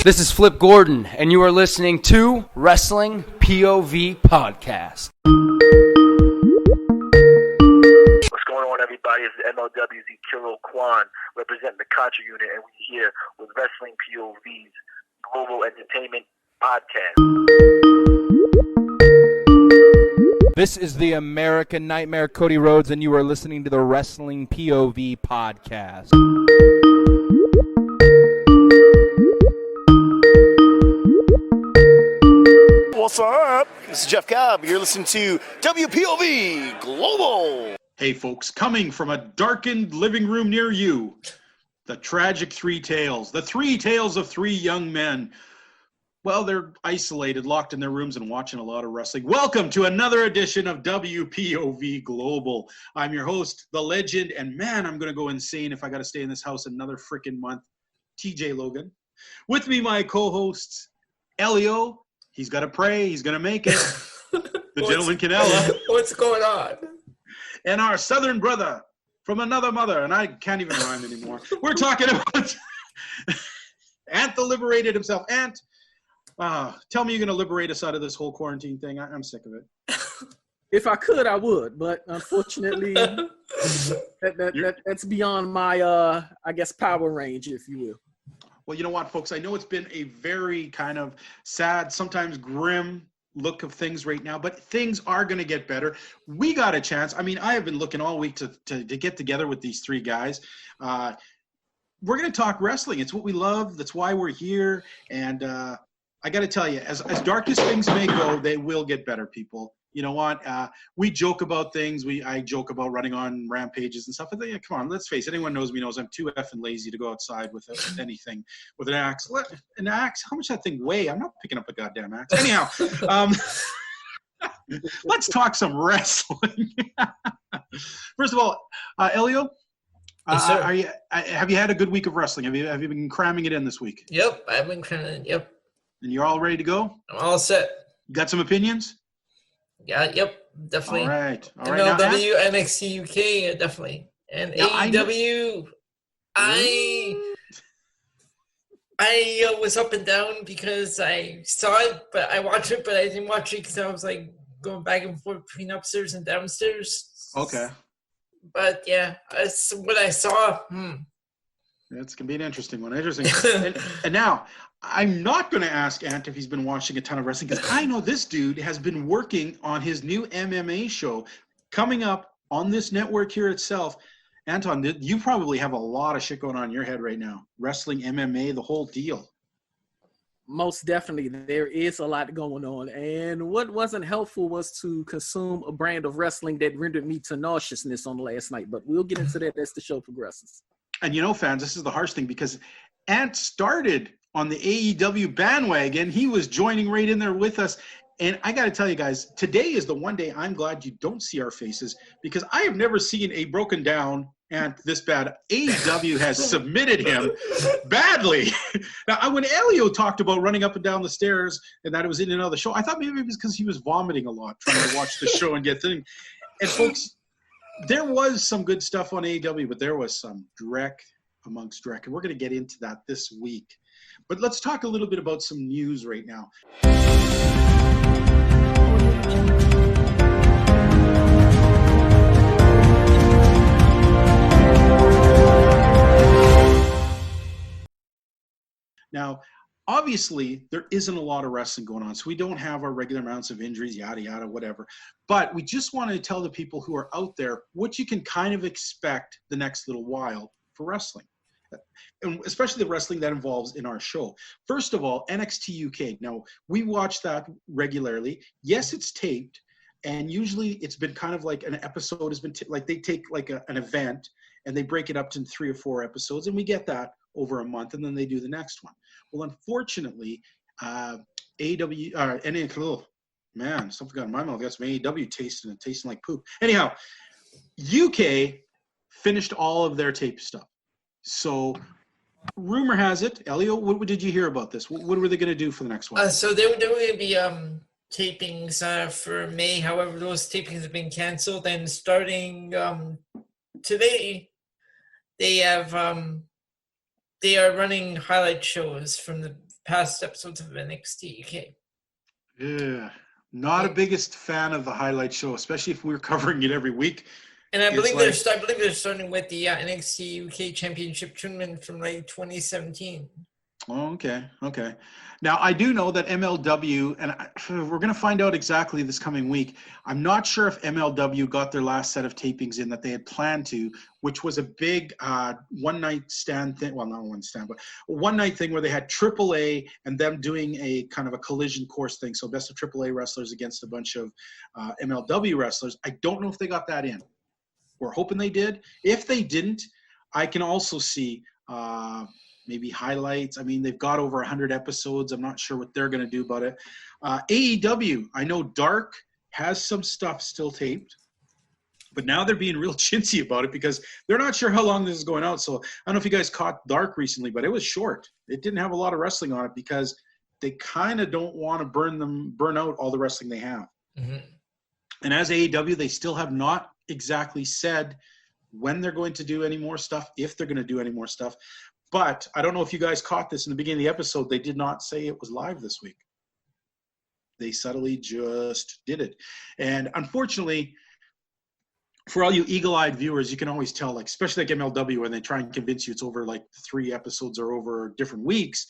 This is Flip Gordon, and you are listening to Wrestling POV Podcast. What's going on, everybody? It's the MLW's Kiro Kwan representing the Contra Unit, and we're here with Wrestling POV's Global Entertainment Podcast. This is the American Nightmare, Cody Rhodes, and you are listening to the Wrestling POV Podcast. What's up? This is Jeff Cobb. You're listening to WPOV Global. Hey folks, coming from a darkened living room near you, the tragic three tales. The three tales of three young men. Well, they're isolated, locked in their rooms and watching a lot of wrestling. Welcome to another edition of WPOV Global. I'm your host, the legend, and man, I'm going to go insane if I got to stay in this house another freaking month, TJ Logan. With me, my co-hosts, Elio. He's got to pray. He's going to make it. The gentleman Canella. What's going on? And our southern brother from another mother. And I can't even rhyme anymore. We're talking about Ant the Liberated himself. Ant, tell me you're going to liberate us out of this whole quarantine thing. I'm sick of it. If I could, I would. But unfortunately, that's beyond my, I guess, power range, if you will. Well, you know what, folks? I know it's been a very kind of sad, sometimes grim look of things right now, but things are going to get better. We got a chance. I mean, I have been looking all week to get together with these three guys. We're going to talk wrestling. It's what we love. That's why we're here. And I got to tell you, as dark as things may go, they will get better, people. You know what? We joke about things. I joke about running on rampages and stuff. But come on, let's face it. Anyone knows me knows I'm too effing lazy to go outside with anything, with an axe. An axe? How much that thing weigh? I'm not picking up a goddamn axe. Anyhow, let's talk some wrestling. First of all, Elio, yes, sir. Have you had a good week of wrestling? Have you been cramming it in this week? Yep, I've been cramming. Yep. And you're all ready to go? I'm all set. You got some opinions? Yeah, yep, definitely. All right. MLW, NXT UK, definitely. And AEW, I was up and down because I saw it, but I watched it, but I didn't watch it because I was like going back and forth between upstairs and downstairs. Okay. But yeah, that's what I saw. It's going to be an interesting one. And now, I'm not going to ask Ant if he's been watching a ton of wrestling because I know this dude has been working on his new MMA show coming up on this network here itself. Anton, you probably have a lot of shit going on in your head right now. Wrestling, MMA, the whole deal. Most definitely. There is a lot going on. And what wasn't helpful was to consume a brand of wrestling that rendered me to nauseousness on last night. But we'll get into that as the show progresses. And you know, fans, this is the harsh thing because Ant started on the AEW bandwagon. He was joining right in there with us. And I got to tell you guys, today is the one day I'm glad you don't see our faces because I have never seen a broken down Ant this bad. AEW has submitted him badly. Now, when Elio talked about running up and down the stairs and that it was in and out of the show, I thought maybe it was because he was vomiting a lot trying to watch the show and get things. And folks, there was some good stuff on AEW, but there was some dreck amongst dreck. And we're going to get into that this week. But let's talk a little bit about some news right now. Now, obviously, there isn't a lot of wrestling going on, so we don't have our regular amounts of injuries, yada, yada, whatever. But we just want to tell the people who are out there what you can kind of expect the next little while for wrestling, and especially the wrestling that involves in our show. First of all, NXT UK. Now, we watch that regularly. Yes, it's taped, and usually it's been kind of like an episode has been like they take like an event and they break it up to 3 or 4 episodes, and we get that over a month, and then they do the next one. Well, unfortunately, man, something got in my mouth. Got some AEW tasting like poop. Anyhow, UK finished all of their tape stuff. So, rumor has it, Elio, what did you hear about this? What were they going to do for the next one? So there were going to be tapings for May. However, those tapings have been canceled. And starting today, they have they are running highlight shows from the past episodes of NXT UK. Yeah, not a biggest fan of the highlight show, especially if we're covering it every week. And I believe they're starting with the NXT UK Championship tournament from like 2017. Oh, okay. Now, I do know that MLW, and we're going to find out exactly this coming week. I'm not sure if MLW got their last set of tapings in that they had planned to, which was a big one-night stand thing. Well, not one stand, but a one-night thing where they had AAA and them doing a kind of a collision course thing. So best of AAA wrestlers against a bunch of MLW wrestlers. I don't know if they got that in. We're hoping they did. If they didn't, I can also see maybe highlights. I mean, they've got over 100 episodes. I'm not sure what they're going to do about it. AEW, I know Dark has some stuff still taped, but now they're being real chintzy about it because they're not sure how long this is going out. So I don't know if you guys caught Dark recently, but it was short. It didn't have a lot of wrestling on it because they kind of don't want to burn out all the wrestling they have. Mm-hmm. And as AEW, they still have not exactly said when they're going to do any more stuff, if they're going to do any more stuff. But I don't know if you guys caught this in the beginning of the episode. They did not say it was live this week. They subtly just did it. And unfortunately, for all you eagle-eyed viewers, you can always tell, like, especially like MLW, when they try and convince you it's over like 3 episodes or over different weeks,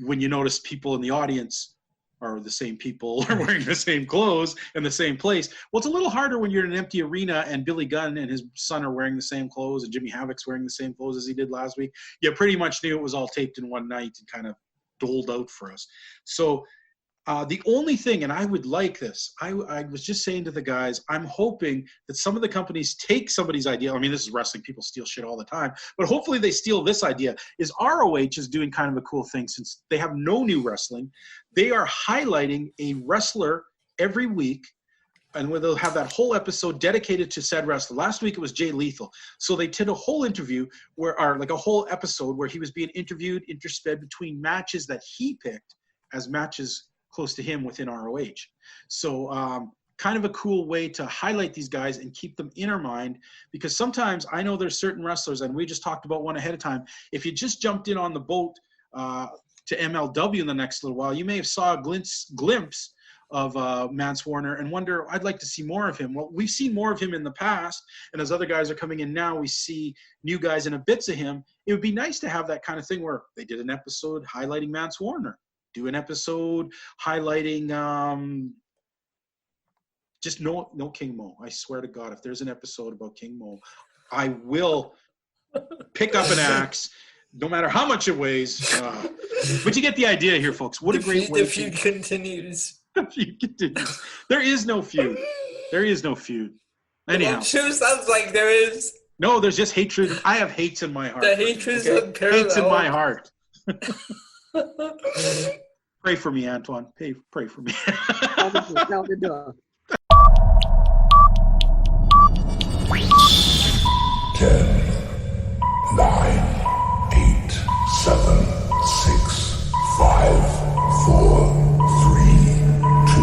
when you notice people in the audience are the same people, are wearing the same clothes in the same place. Well, it's a little harder when you're in an empty arena and Billy Gunn and his son are wearing the same clothes and Jimmy Havoc's wearing the same clothes as he did last week. You pretty much knew it was all taped in one night and kind of doled out for us. So the only thing, and I would like this, I was just saying to the guys, I'm hoping that some of the companies take somebody's idea. I mean, this is wrestling. People steal shit all the time. But hopefully they steal this idea. Is ROH is doing kind of a cool thing since they have no new wrestling. They are highlighting a wrestler every week, and where they'll have that whole episode dedicated to said wrestler. Last week it was Jay Lethal. So they did a whole interview like a whole episode where he was being interviewed, intersped between matches that he picked as matches close to him within ROH. So kind of a cool way to highlight these guys and keep them in our mind, because sometimes I know there's certain wrestlers, and we just talked about one ahead of time. If you just jumped in on the boat to MLW in the next little while, you may have saw a glimpse of Mance Warner and wonder, I'd like to see more of him. Well, we've seen more of him in the past, and as other guys are coming in now, we see new guys and a bits of him. It would be nice to have that kind of thing where they did an episode highlighting Mance Warner, do an episode highlighting just no King Mo. I swear to God, if there's an episode about King Mo, I will pick up an axe, no matter how much it weighs. But you get the idea here, folks. What a great way. The feud continues. The feud continues. There is no feud. There is no feud. Anyhow. It sure sounds like there is. No, there's just hatred. I have hates in my heart. The hatred is unparalleled. Hates in my heart. Pray for me, Antoine. Pray for me. Now we're done. 10, 9, 8, 7, 6, 5, 4, 3, 2,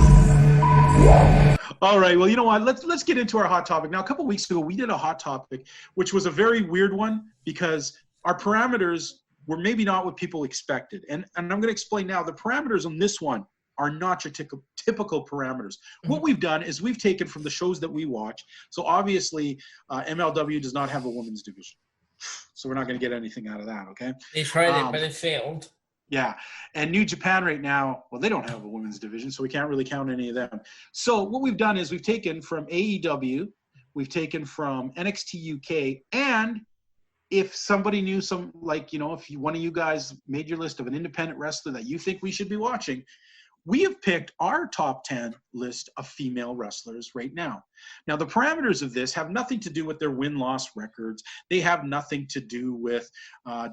1. All right. Well, you know what? Let's get into our hot topic. Now, a couple weeks ago, we did a hot topic, which was a very weird one because our parameters were maybe not what people expected. And I'm going to explain now. The parameters on this one are not your typical parameters. Mm-hmm. What we've done is we've taken from the shows that we watch. So obviously, MLW does not have a women's division. So we're not going to get anything out of that, okay? They tried it, but it failed. Yeah. And New Japan right now, well, they don't have a women's division, so we can't really count any of them. So what we've done is we've taken from AEW, we've taken from NXT UK, and if somebody knew some, like, you know, if one of you guys made your list of an independent wrestler that you think we should be watching, we have picked our top 10 list of female wrestlers right now. Now, the parameters of this have nothing to do with their win-loss records. They have nothing to do with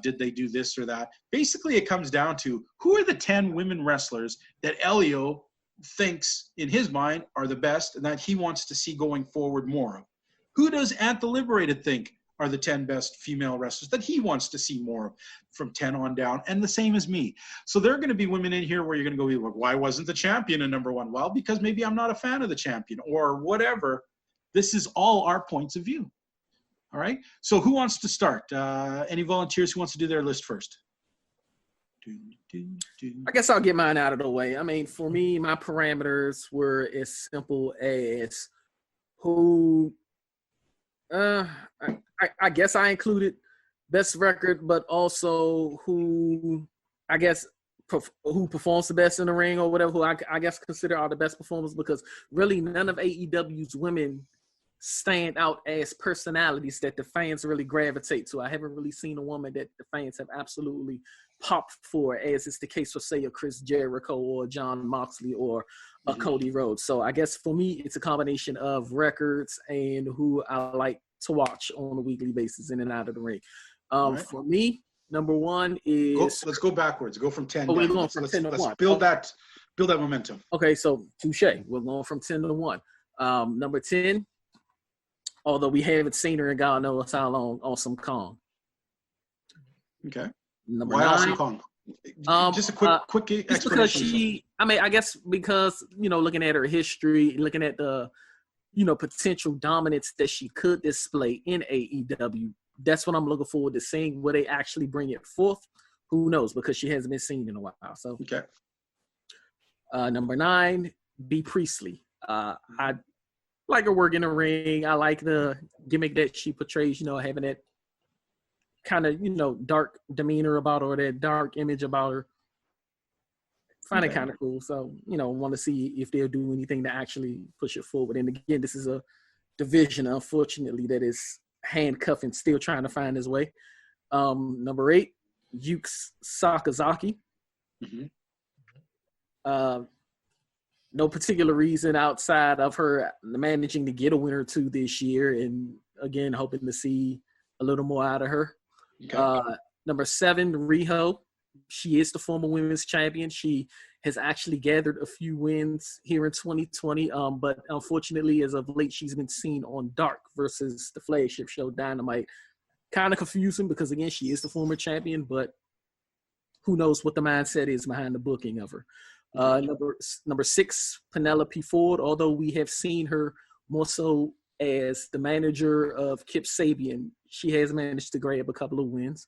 did they do this or that. Basically, it comes down to who are the 10 women wrestlers that Elio thinks, in his mind, are the best and that he wants to see going forward more of. Who does Ant the Liberated think are the 10 best female wrestlers that he wants to see more of from 10 on down, and the same as me. So there are going to be women in here where you're going to go, why wasn't the champion a number one? Well, because maybe I'm not a fan of the champion or whatever. This is all our points of view. All right? So who wants to start? Any volunteers who wants to do their list first? I guess I'll get mine out of the way. I mean, for me, my parameters were as simple as who. I guess I included best record, but also who I guess who performs the best in the ring or whatever. Who I guess consider are the best performers, because really none of AEW's women stand out as personalities that the fans really gravitate to. I haven't really seen a woman that the fans have absolutely popped for, as is the case for, say, a Chris Jericho or John Moxley or a Cody Rhodes. So I guess for me, it's a combination of records and who I like to watch on a weekly basis in and out of the ring. Right. For me, number one is... Let's go backwards. Go from 10 Oh, we're down. going from 10 to 1. Let's build that momentum. Okay, so touche. We're going from 10 to 1. Number 10, although we haven't seen her in God knows how long, Awesome Kong. Okay. Number Why 9, Awesome Kong? Just a quick explanation. Just because I guess because, looking at her history, looking at the, potential dominance that she could display in AEW, that's what I'm looking forward to seeing. Will they actually bring it forth? Who knows? Because she hasn't been seen in a while. So, okay. Number 9, B. Priestley. I like her work in the ring. I like the gimmick that she portrays, having that kind of, dark demeanor about her, that dark image about her. Find it kind of cool. So, want to see if they'll do anything to actually push it forward. And again, this is a division, unfortunately, that is handcuffing, still trying to find his way. Number 8, Yuki Sakazaki. No particular reason outside of her managing to get a win or two this year, and again, hoping to see a little more out of her. Okay. Number 7, Riho. She is the former women's champion. She has actually gathered a few wins here in 2020, but unfortunately, as of late, she's been seen on Dark versus the flagship show Dynamite. Kind of confusing because, again, she is the former champion, but who knows what the mindset is behind the booking of her. Number 6, Penelope Ford, although we have seen her more so as the manager of Kip Sabian, she has managed to grab a couple of wins.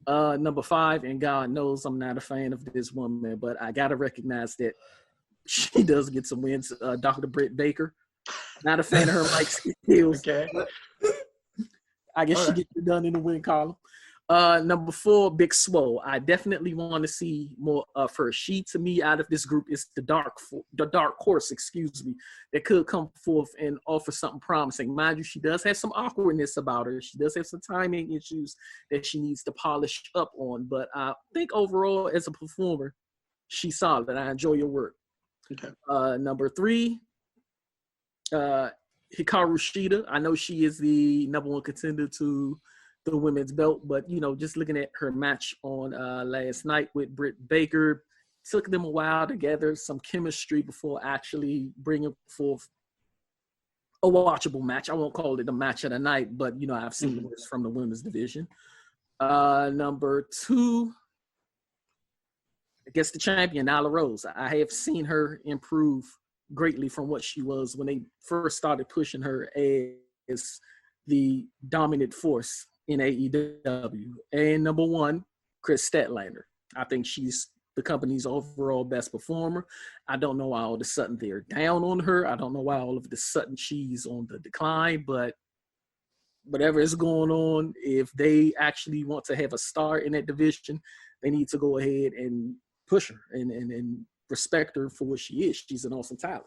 Number 5, and God knows I'm not a fan of this woman, but I got to recognize that she does get some wins. Dr. Britt Baker, not a fan of her mic skills. Okay. I guess she gets it done in the win column. Number 4, Big Swole. I definitely want to see more of her. She, to me, out of this group, is the dark horse, that could come forth and offer something promising. Mind you, she does have some awkwardness about her. She does have some timing issues that she needs to polish up on. But I think overall, as a performer, she's solid. I enjoy your work. Okay. Number 3, Hikaru Shida. I know she is the number 1 contender to the women's belt, but just looking at her match on last night with Britt Baker, took them a while to gather some chemistry before actually bringing forth a watchable match. I won't call it a match of the night, but I've seen this from the women's division. Number 2, I guess the champion, Nyla Rose. I have seen her improve greatly from what she was when they first started pushing her as the dominant force in AEW. And number 1, Chris Statlander. I think she's the company's overall best performer. I don't know why all of a sudden they're down on her. I don't know why all of a sudden she's on the decline, but whatever is going on, if they actually want to have a star in that division, they need to go ahead and push her and respect her for what she is. She's an awesome talent.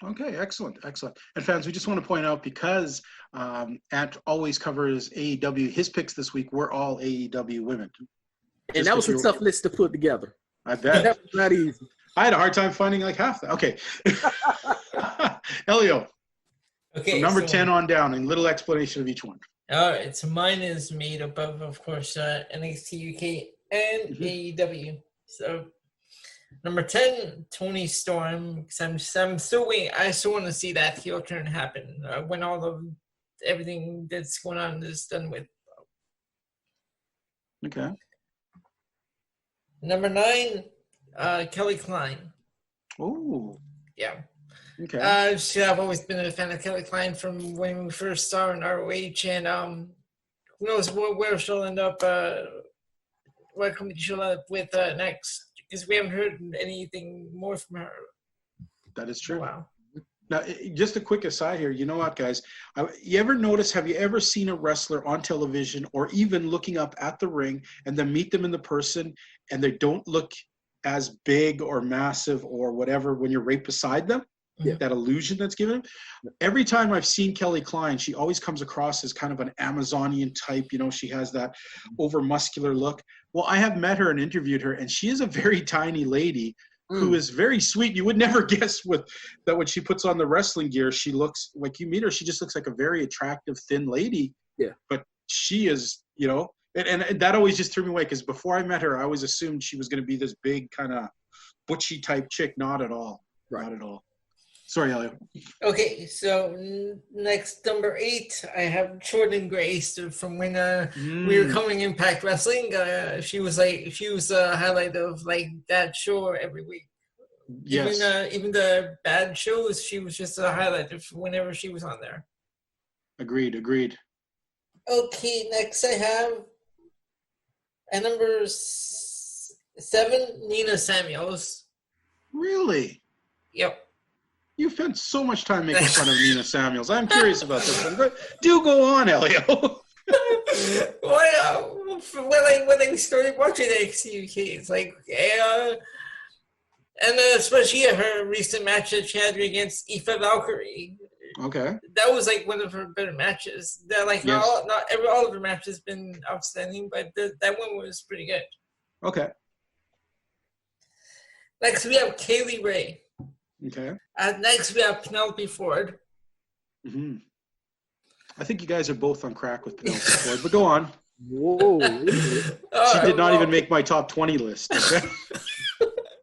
Okay, excellent. And fans, we just want to point out, because Ant always covers AEW, his picks this week were all AEW women. And that was a tough list to put together. I bet. That was not easy. I had a hard time finding like half that. Okay. Elio. Okay. From number 10 on down, and little explanation of each one. All right. So mine is made up of course, NXT UK and AEW. So number 10, Toni Storm. Because I'm still waiting. I still want to see that heel turn happen when all of everything that's going on is done with. Okay. Number 9, Kelly Klein. Oh. Yeah. Okay. I've always been a fan of Kelly Klein from when we first saw her in ROH, and who knows where she'll end up what company she'll up with next, because we haven't heard anything more from her. That is true. Wow. Now, just a quick aside here. You know what, guys? You ever notice, have you ever seen a wrestler on television or even looking up at the ring and then meet them in the person and they don't look as big or massive or whatever when you're right beside them? Yeah. That illusion that's given. Every time I've seen Kelly Klein, she always comes across as kind of an Amazonian type. You know, she has that over muscular look. Well, I have met her and interviewed her, and she is a very tiny lady who is very sweet. You would never guess that when she puts on the wrestling gear, she looks like, you meet her, she just looks like a very attractive, thin lady. Yeah. But she is, you know, and that always just threw me away, because before I met her, I always assumed she was going to be this big kind of butchy type chick. Not at all. Right. Not at all. Sorry, Elliot. Okay, so next, number 8, I have Jordan Grace from when we were covering Impact Wrestling. She was a highlight of like that show every week. Yes. Even the bad shows, she was just a highlight of whenever she was on there. Agreed. Okay, next I have at number 7, Nina Samuels. Really? Yep. You spent so much time making fun of Nina Samuels. I'm curious about this one. But do go on, Elio. When I started watching NXT UK, it's like, and especially her recent match that she had against Aoife Valkyrie. Okay. That was like one of her better matches. That like yes. all of her matches been outstanding, but that one was pretty good. Okay. Next we have Kaylee Ray. Okay. Next, we have Penelope Ford. Mm-hmm. I think you guys are both on crack with Penelope Ford, but go on. Whoa. She did not even make my top 20 list. Okay?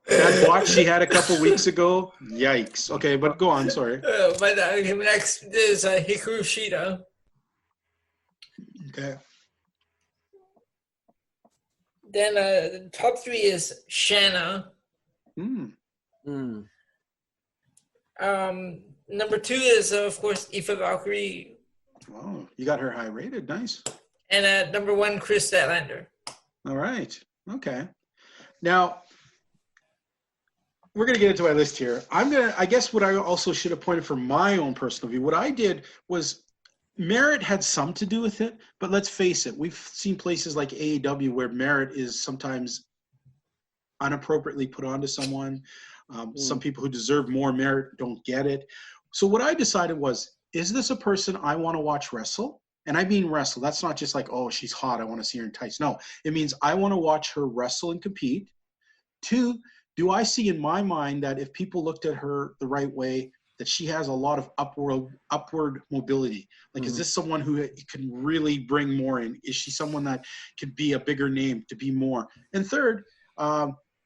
That watch she had a couple weeks ago, yikes. Okay, but go on, sorry. But next is Hikaru Shida. Okay. Then the top 3 is Shanna. Number 2 is, of course, Aoife Valkyrie. Oh, you got her high rated. Nice. And number 1, Chris Statlander. All right. Okay. Now, we're going to get into my list here. I guess what I also should have pointed from my own personal view, what I did was merit had some to do with it, but let's face it. We've seen places like AEW where merit is sometimes inappropriately put onto someone. Some people who deserve more merit don't get it. So what I decided was, is this a person I want to watch wrestle? And I mean wrestle. That's not just like, oh, she's hot, I want to see her in tights. No, it means I want to watch her wrestle and compete. 2, do I see in my mind that if people looked at her the right way, that she has a lot of upward mobility? Like, is this someone who can really bring more in? Is she someone that could be a bigger name, to be more? And 3rd,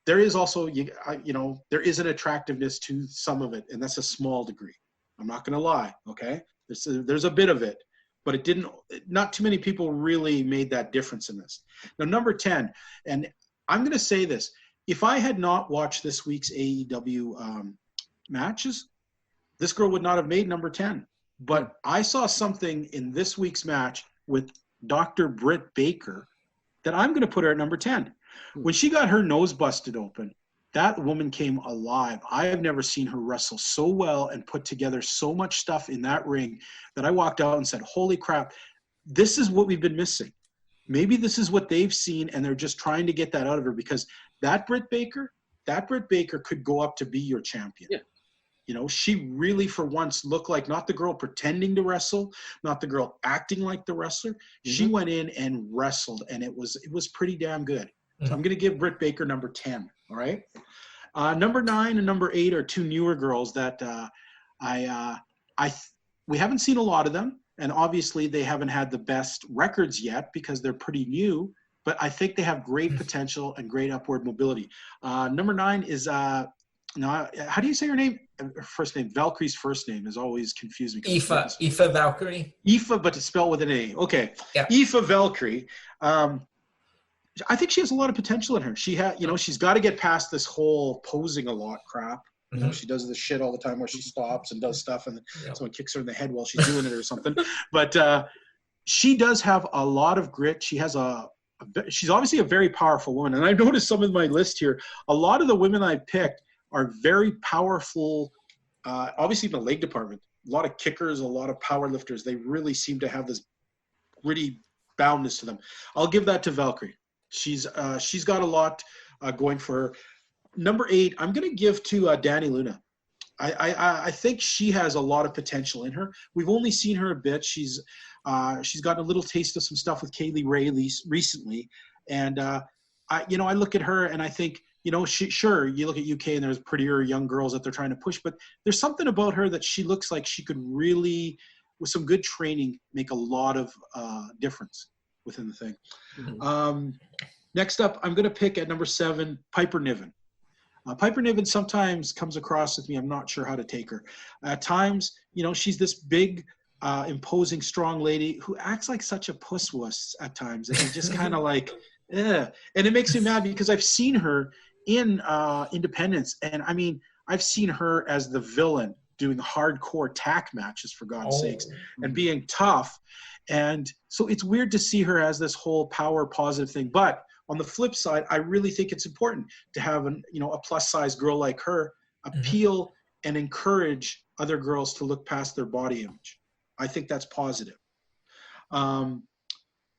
there is also, there is an attractiveness to some of it, and that's a small degree. I'm not going to lie, okay? There's a bit of it, but not too many people really made that difference in this. Now, number 10, and I'm going to say this. If I had not watched this week's AEW matches, this girl would not have made number 10. But I saw something in this week's match with Dr. Britt Baker that I'm going to put her at number 10. When she got her nose busted open, that woman came alive. I have never seen her wrestle so well and put together so much stuff in that ring that I walked out and said, holy crap, this is what we've been missing. Maybe this is what they've seen, and they're just trying to get that out of her, because that Britt Baker could go up to be your champion. Yeah. You know, she really for once looked like not the girl pretending to wrestle, not the girl acting like the wrestler. Mm-hmm. She went in and wrestled, and it was pretty damn good. So I'm going to give Britt Baker number 10, all right? Number 9 and number 8 are 2 newer girls that we haven't seen a lot of them, and obviously they haven't had the best records yet because they're pretty new, but I think they have great potential and great upward mobility. Number 9 is, how do you say her name? Her first name. Valkyrie's first name is always confusing. Aoife Valkyrie. Aoife, but to spell with an A. Okay. Yeah. Aoife Valkyrie. I think she has a lot of potential in her. She she's got to get past this whole posing a lot crap. You know, she does this shit all the time where she stops and does stuff and someone kicks her in the head while she's doing it or something. But she does have a lot of grit. She has a she's obviously a very powerful woman. And I've noticed some of my list here, a lot of the women I picked are very powerful, obviously in the leg department. A lot of kickers, a lot of power lifters. They really seem to have this gritty boundness to them. I'll give that to Valkyrie. She's got a lot going for her. Number 8, I'm going to give to Dani Luna. I think she has a lot of potential in her. We've only seen her a bit. She's gotten a little taste of some stuff with Kaylee Ray recently, and I look at her and I think, sure, you look at UK and there's prettier young girls that they're trying to push, but there's something about her that she looks like she could really, with some good training, make a lot of difference within the thing. Mm-hmm. Next up, I'm going to pick at number 7, Piper Niven. Piper Niven sometimes comes across with me. I'm not sure how to take her. At times, she's this big, imposing, strong lady who acts like such a puss-wuss at times. And just kind of like, eh. And it makes me mad because I've seen her in Independence. And, I mean, I've seen her as the villain doing hardcore tack matches, for God's sakes, and being tough. And so it's weird to see her as this whole power positive thing. But on the flip side, I really think it's important to have a plus-size girl like her appeal and encourage other girls to look past their body image. I think that's positive.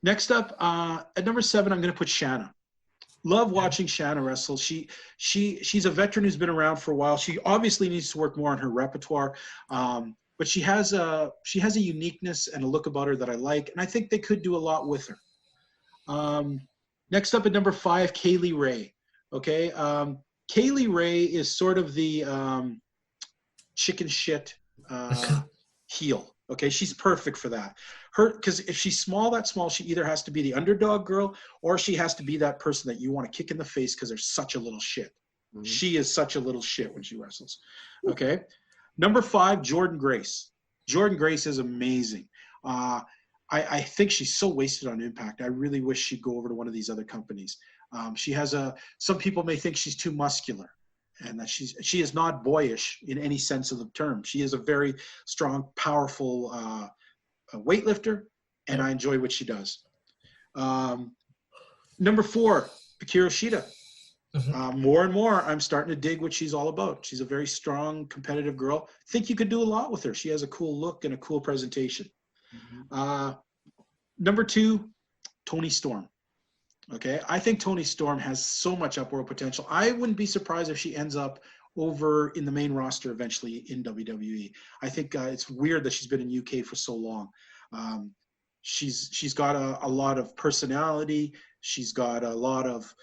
Next up, at number 7, I'm going to put Shanna. Love watching Shanna wrestle. She's a veteran who's been around for a while. She obviously needs to work more on her repertoire, but she has a uniqueness and a look about her that I like, and I think they could do a lot with her. Next up at number 5, Kaylee Ray. Okay, Kaylee Ray is sort of the chicken shit heel. Okay, she's perfect for that. Because if she's that small, she either has to be the underdog girl or she has to be that person that you want to kick in the face because they're such a little shit. Mm-hmm. She is such a little shit when she wrestles. Okay, number 5, Jordynne Grace. Jordynne Grace is amazing. I think she's so wasted on Impact. I really wish she'd go over to one of these other companies. She has some people may think she's too muscular and that she is not boyish in any sense of the term. She is a very strong, powerful weightlifter, and I enjoy what she does. Number 4, Akira Shida. Mm-hmm. More and more, I'm starting to dig what she's all about. She's a very strong, competitive girl. I think you could do a lot with her. She has a cool look and a cool presentation. Mm-hmm. Number 2, Toni Storm. Okay, I think Toni Storm has so much upward potential. I wouldn't be surprised if she ends up over in the main roster eventually in WWE. I think it's weird that she's been in UK for so long. She's got a lot of personality. She's got a lot of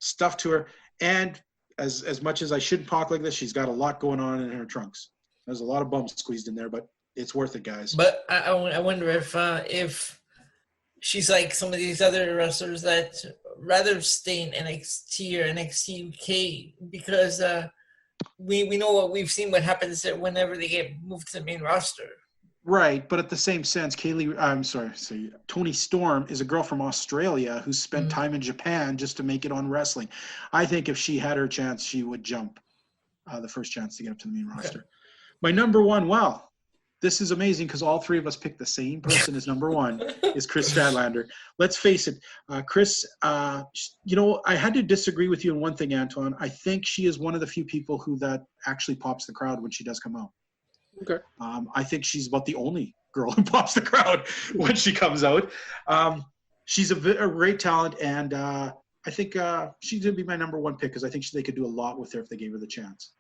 stuff to her, and as much as I shouldn't talk like this, she's got a lot going on in her trunks. There's a lot of bumps squeezed in there, but it's worth it, guys. But I wonder if she's like some of these other wrestlers that rather stay in NXT or NXT UK because we know we've seen what happens whenever they get moved to the main roster. Right, but at the same sense, Toni Storm is a girl from Australia who spent time in Japan just to make it on wrestling. I think if she had her chance, she would jump the first chance to get up to the main roster. My number 1, wow. This is amazing because all 3 of us picked the same person as number 1 is Chris Statlander. Let's face it, Chris, I had to disagree with you on one thing, Antoine. I think she is one of the few people that actually pops the crowd when she does come out. Okay. I think she's about the only girl who pops the crowd when she comes out. She's a great talent, and I think she's going to be my number 1 pick because I think they could do a lot with her if they gave her the chance.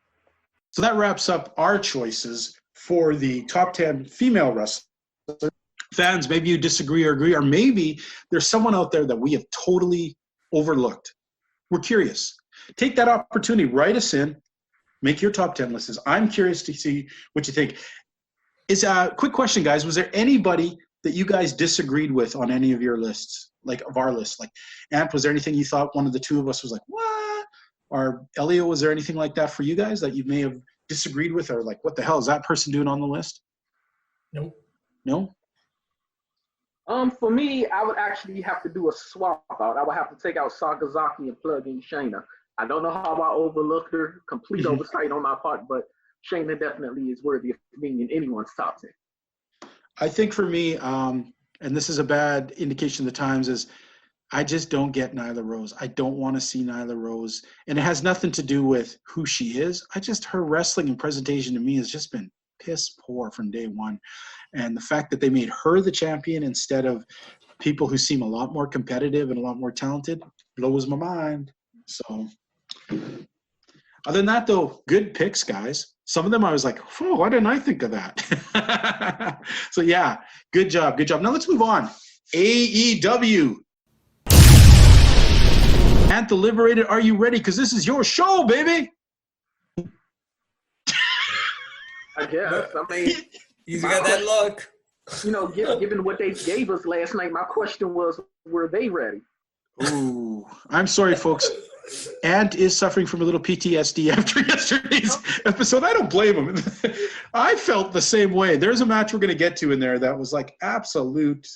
So that wraps up our choices for the top 10 female wrestlers. Fans, maybe you disagree or agree, or maybe there's someone out there that we have totally overlooked. We're curious. Take that opportunity, write us in, make your top 10 lists. I'm curious to see what you think. Quick question, guys. Was there anybody that you guys disagreed with on any of your lists, like of our list? Like, Ant, was there anything you thought one of the 2 of us was like, what? Or Elio, was there anything like that for you guys that you may have disagreed with, or like, what the hell is that person doing on the list? Nope. No? For me, I would actually have to do a swap out. I would have to take out Sakazaki and plug in Shayna. I don't know how I overlooked her, complete oversight on my part, but Shayna definitely is worthy of being in anyone's top 10. I think for me, and this is a bad indication of the times, is I just don't get Nyla Rose. I don't want to see Nyla Rose. And it has nothing to do with who she is. Her wrestling and presentation to me has just been piss poor from day one. And the fact that they made her the champion instead of people who seem a lot more competitive and a lot more talented blows my mind. So other than that, though, good picks, guys. Some of them I was like, oh, why didn't I think of that? So, yeah, good job. Good job. Now let's move on. AEW. And the Liberated, are you ready? Because this is your show, baby. I guess. I mean, He's got that luck. you know, given what they gave us last night, my question was, were they ready? Ooh, I'm sorry, folks. Ant is suffering from a little PTSD after yesterday's episode. I don't blame him. I felt the same way. There's a match we're going to get to in there that was like absolute.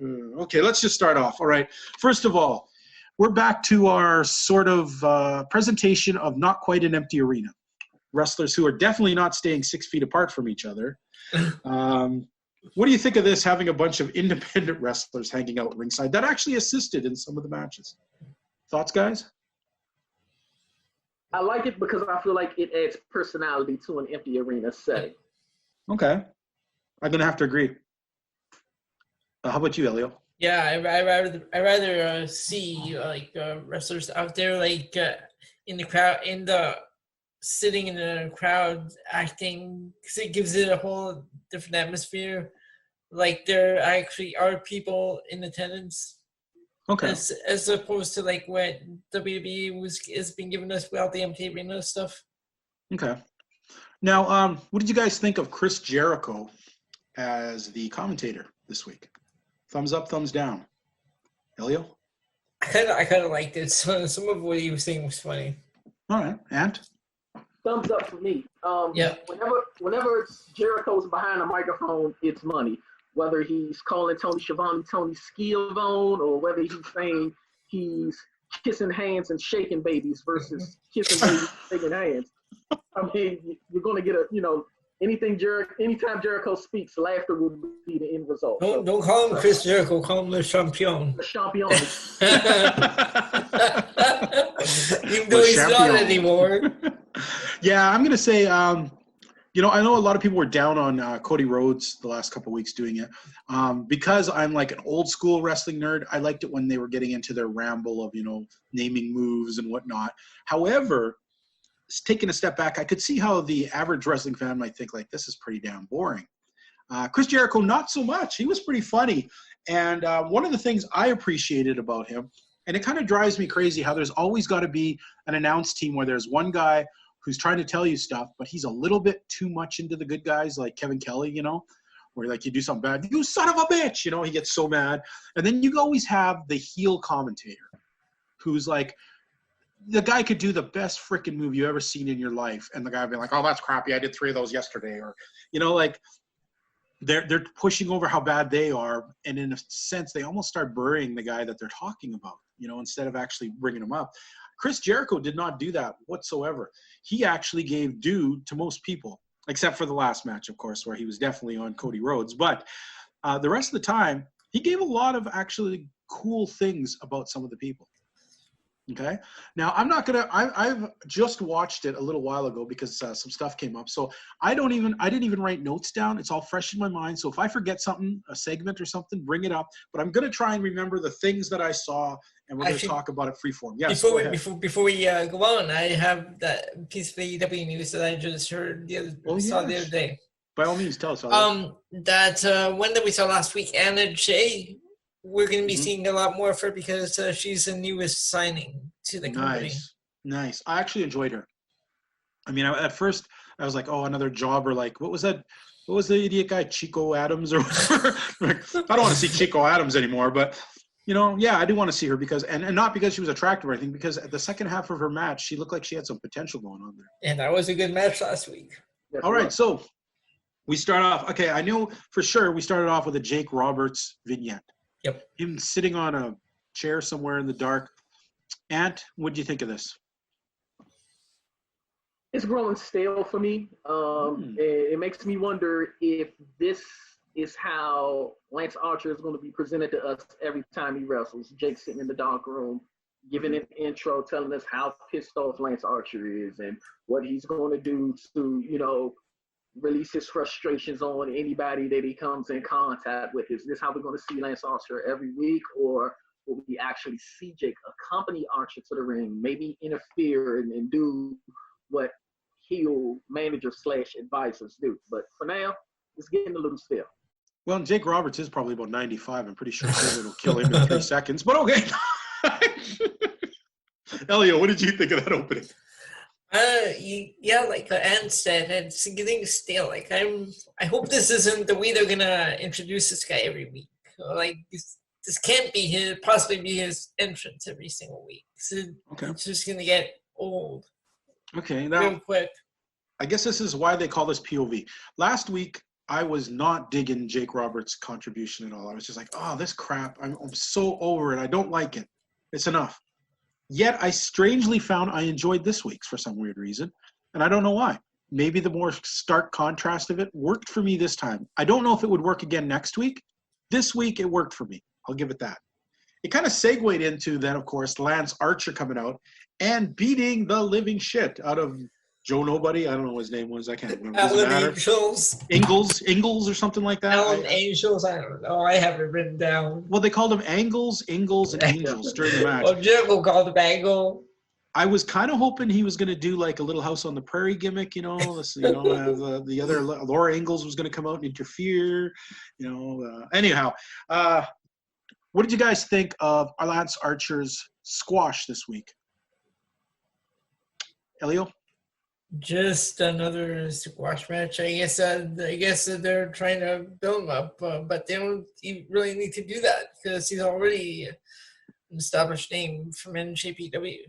Okay, let's just start off. All right. First of all, we're back to our sort of presentation of not quite an empty arena. Wrestlers who are definitely not staying 6 feet apart from each other. What do you think of this, having a bunch of independent wrestlers hanging out ringside that actually assisted in some of the matches? Thoughts, guys? I like it because I feel like it adds personality to an empty arena setting. Okay. I'm going to have to agree. How about you, Elio? Yeah, I rather see like wrestlers out there like in the crowd, sitting in the crowd acting, because it gives it a whole different atmosphere. Like there actually are people in attendance. Okay. As opposed to like what WWE has been giving us without the empty arena stuff. Okay. Now, what did you guys think of Chris Jericho as the commentator this week? Thumbs up, thumbs down. Elio? I kind of liked it. Some of what he was saying was funny. All right. Ant? Thumbs up for me. Yeah. Whenever Jericho's behind a microphone, it's money. Whether he's calling Tony Schiavone Tony Schiavone, or whether he's saying he's kissing hands and shaking babies versus kissing babies and shaking hands. I mean, you're going to get anytime Jericho speaks, laughter will be the end result. Don't call him Chris Jericho, call him Le Champion. The champion. Even though he's not anymore. Yeah, I'm going to say, I know a lot of people were down on Cody Rhodes the last couple of weeks doing it. Because I'm like an old school wrestling nerd, I liked it when they were getting into their ramble of, naming moves and whatnot. However, taking a step back, I could see how the average wrestling fan might think like, this is pretty damn boring. Chris Jericho, not so much. He was pretty funny. And one of the things I appreciated about him, and it kind of drives me crazy how there's always got to be an announce team where there's one guy who's trying to tell you stuff, but he's a little bit too much into the good guys, like Kevin Kelly, where like you do something bad, you son of a bitch, he gets so mad. And then you always have the heel commentator who's like, the guy could do the best freaking move you ever seen in your life, and the guy would be like, oh, that's crappy, I did 3 of those yesterday, or like they're pushing over how bad they are, and in a sense they almost start burying the guy that they're talking about, instead of actually bringing him up. Chris Jericho did not do that whatsoever. He actually gave due to most people, except for the last match, of course, where he was definitely on Cody Rhodes. But the rest of the time, he gave a lot of actually cool things about some of the people. Okay. Now, I've just watched it a little while ago because some stuff came up. So I didn't even write notes down. It's all fresh in my mind. So if I forget something, a segment or something, bring it up. But I'm going to try and remember the things that I saw, and we're going to talk about it freeform. Yes, before we go on, I have that piece of AEW news that I just heard the other day. By all means, tell us. That one that we saw last week, Anna Jay, we're going to be seeing a lot more of her because she's the newest signing to the company. Nice. I actually enjoyed her. I mean, at first I was like, oh, another jobber. Like, what was that? What was the idiot guy, Chico Adams or whatever? Like, I don't want to see Chico Adams anymore, but I do want to see her because, and not because she was attractive or anything, because at the second half of her match, she looked like she had some potential going on there. And that was a good match last week. All right. So we start off. Okay. I know for sure we started off with a Jake Roberts vignette. Yep. Him sitting on a chair somewhere in the dark. Ant, what do you think of this? It's growing stale for me. It makes me wonder if this is how Lance Archer is going to be presented to us every time he wrestles. Jake sitting in the dark room, giving an intro, telling us how pissed off Lance Archer is and what he's going to do to, you know, release his frustrations on anybody that he comes in contact with. Is this how we're going to see Lance Archer every week, or will we actually see Jake accompany Archer to the ring, maybe interfere and do what heel managers / advisors do? But for now, it's getting a little stale. Well, Jake Roberts is probably about 95. I'm pretty sure Corbin will kill him in 3 seconds. But okay. Elio, what did you think of that opening? Yeah, like Ann said, it's getting stale. Like I hope this isn't the way they're gonna introduce this guy every week. Like this can't be possibly be his entrance every single week. So it's just gonna get old. Okay, now real quick. I guess this is why they call this POV. Last week, I was not digging Jake Roberts' contribution at all. I was just like, oh, this crap. I'm so over it. I don't like it. It's enough. Yet I strangely found I enjoyed this week's for some weird reason, and I don't know why. Maybe the more stark contrast of it worked for me this time. I don't know if it would work again next week. This week, it worked for me. I'll give it that. It kind of segued into then, of course, Lance Archer coming out and beating the living shit out of Joe Nobody. I don't know what his name was. I can't remember. Alan Angels. Ingalls or something like that. Alan Angels. I don't know. I have it written down. Well, they called him Angles, Ingalls, and Angels during the match. Well, Jericho called him Angle. I was kind of hoping he was going to do like a Little House on the Prairie gimmick, you know. The other Laura Ingalls was going to come out and interfere, you know. Anyhow, what did you guys think of Lance Archer's squash this week? Elio? Just another squash match. I guess they're trying to build him up, but they don't really need to do that because he's already an established name from NJPW.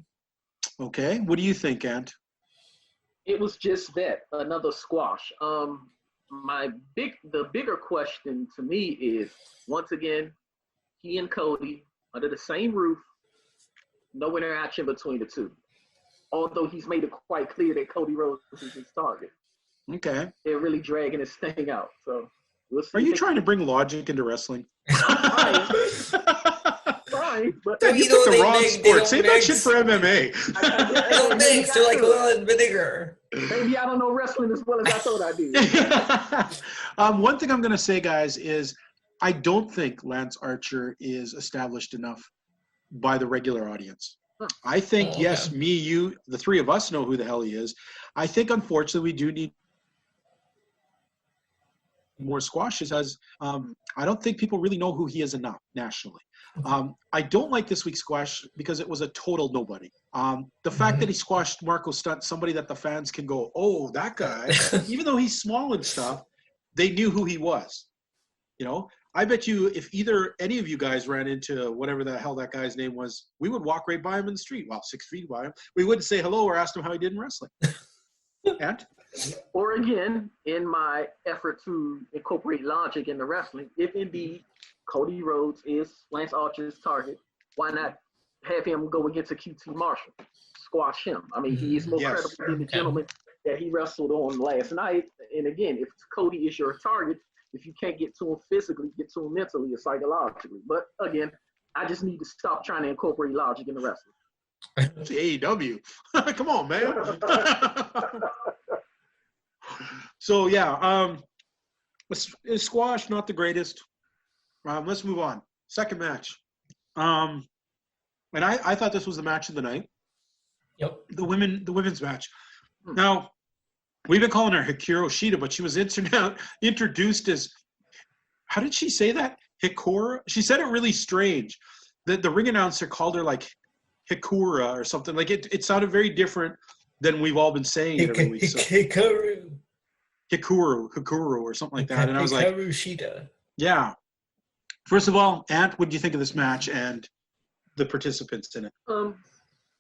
Okay, what do you think, Ant? It was just that, another squash. The bigger question to me is, once again, he and Cody under the same roof, no interaction between the two. Although he's made it quite clear that Cody Rhodes is his target. Okay. They're really dragging this thing out. So we'll see. Are you trying to bring logic into wrestling? Fine, but you picked the wrong sport. Save that shit for MMA. They don't mix. They're like oil and vinegar. Maybe I don't know wrestling as well as I thought I did. One thing I'm going to say, guys, is I don't think Lance Archer is established enough by the regular audience. I think, yes, me, you, the three of us know who the hell he is. I think, unfortunately, we do need more squashes as I don't think people really know who he is enough nationally. I don't like this week's squash because it was a total nobody. The fact that he squashed Marco Stunt, somebody that the fans can go, oh, that guy, even though he's small and stuff, they knew who he was. You know, I bet you if any of you guys ran into whatever the hell that guy's name was, we would walk right by him in the street. Well, 6 feet by him. We wouldn't say hello or ask him how he did in wrestling. And? Or again, in my effort to incorporate logic into wrestling, if indeed Cody Rhodes is Lance Archer's target, why not have him go against a QT Marshall? Squash him. I mean, he is more credible than the gentleman that he wrestled on last night. And again, if Cody is your target, if you can't get to him physically, get to him mentally or psychologically. But again, I just need to stop trying to incorporate logic into wrestling. It's AEW. Come on, man. So, yeah, squash, not the greatest. Let's move on. Second match. And I thought this was the match of the night. Yep. The women's match. Now, we've been calling her Hikaru Shida, but she was introduced as, how did she say that? Hikura? She said it really strange. The ring announcer called her like Hikura or something. Like it sounded very different than we've all been saying it every week. So. Hikuru or something like that. And I was like, Hikaru Shida. Yeah. First of all, Ant, what did you think of this match and the participants in it?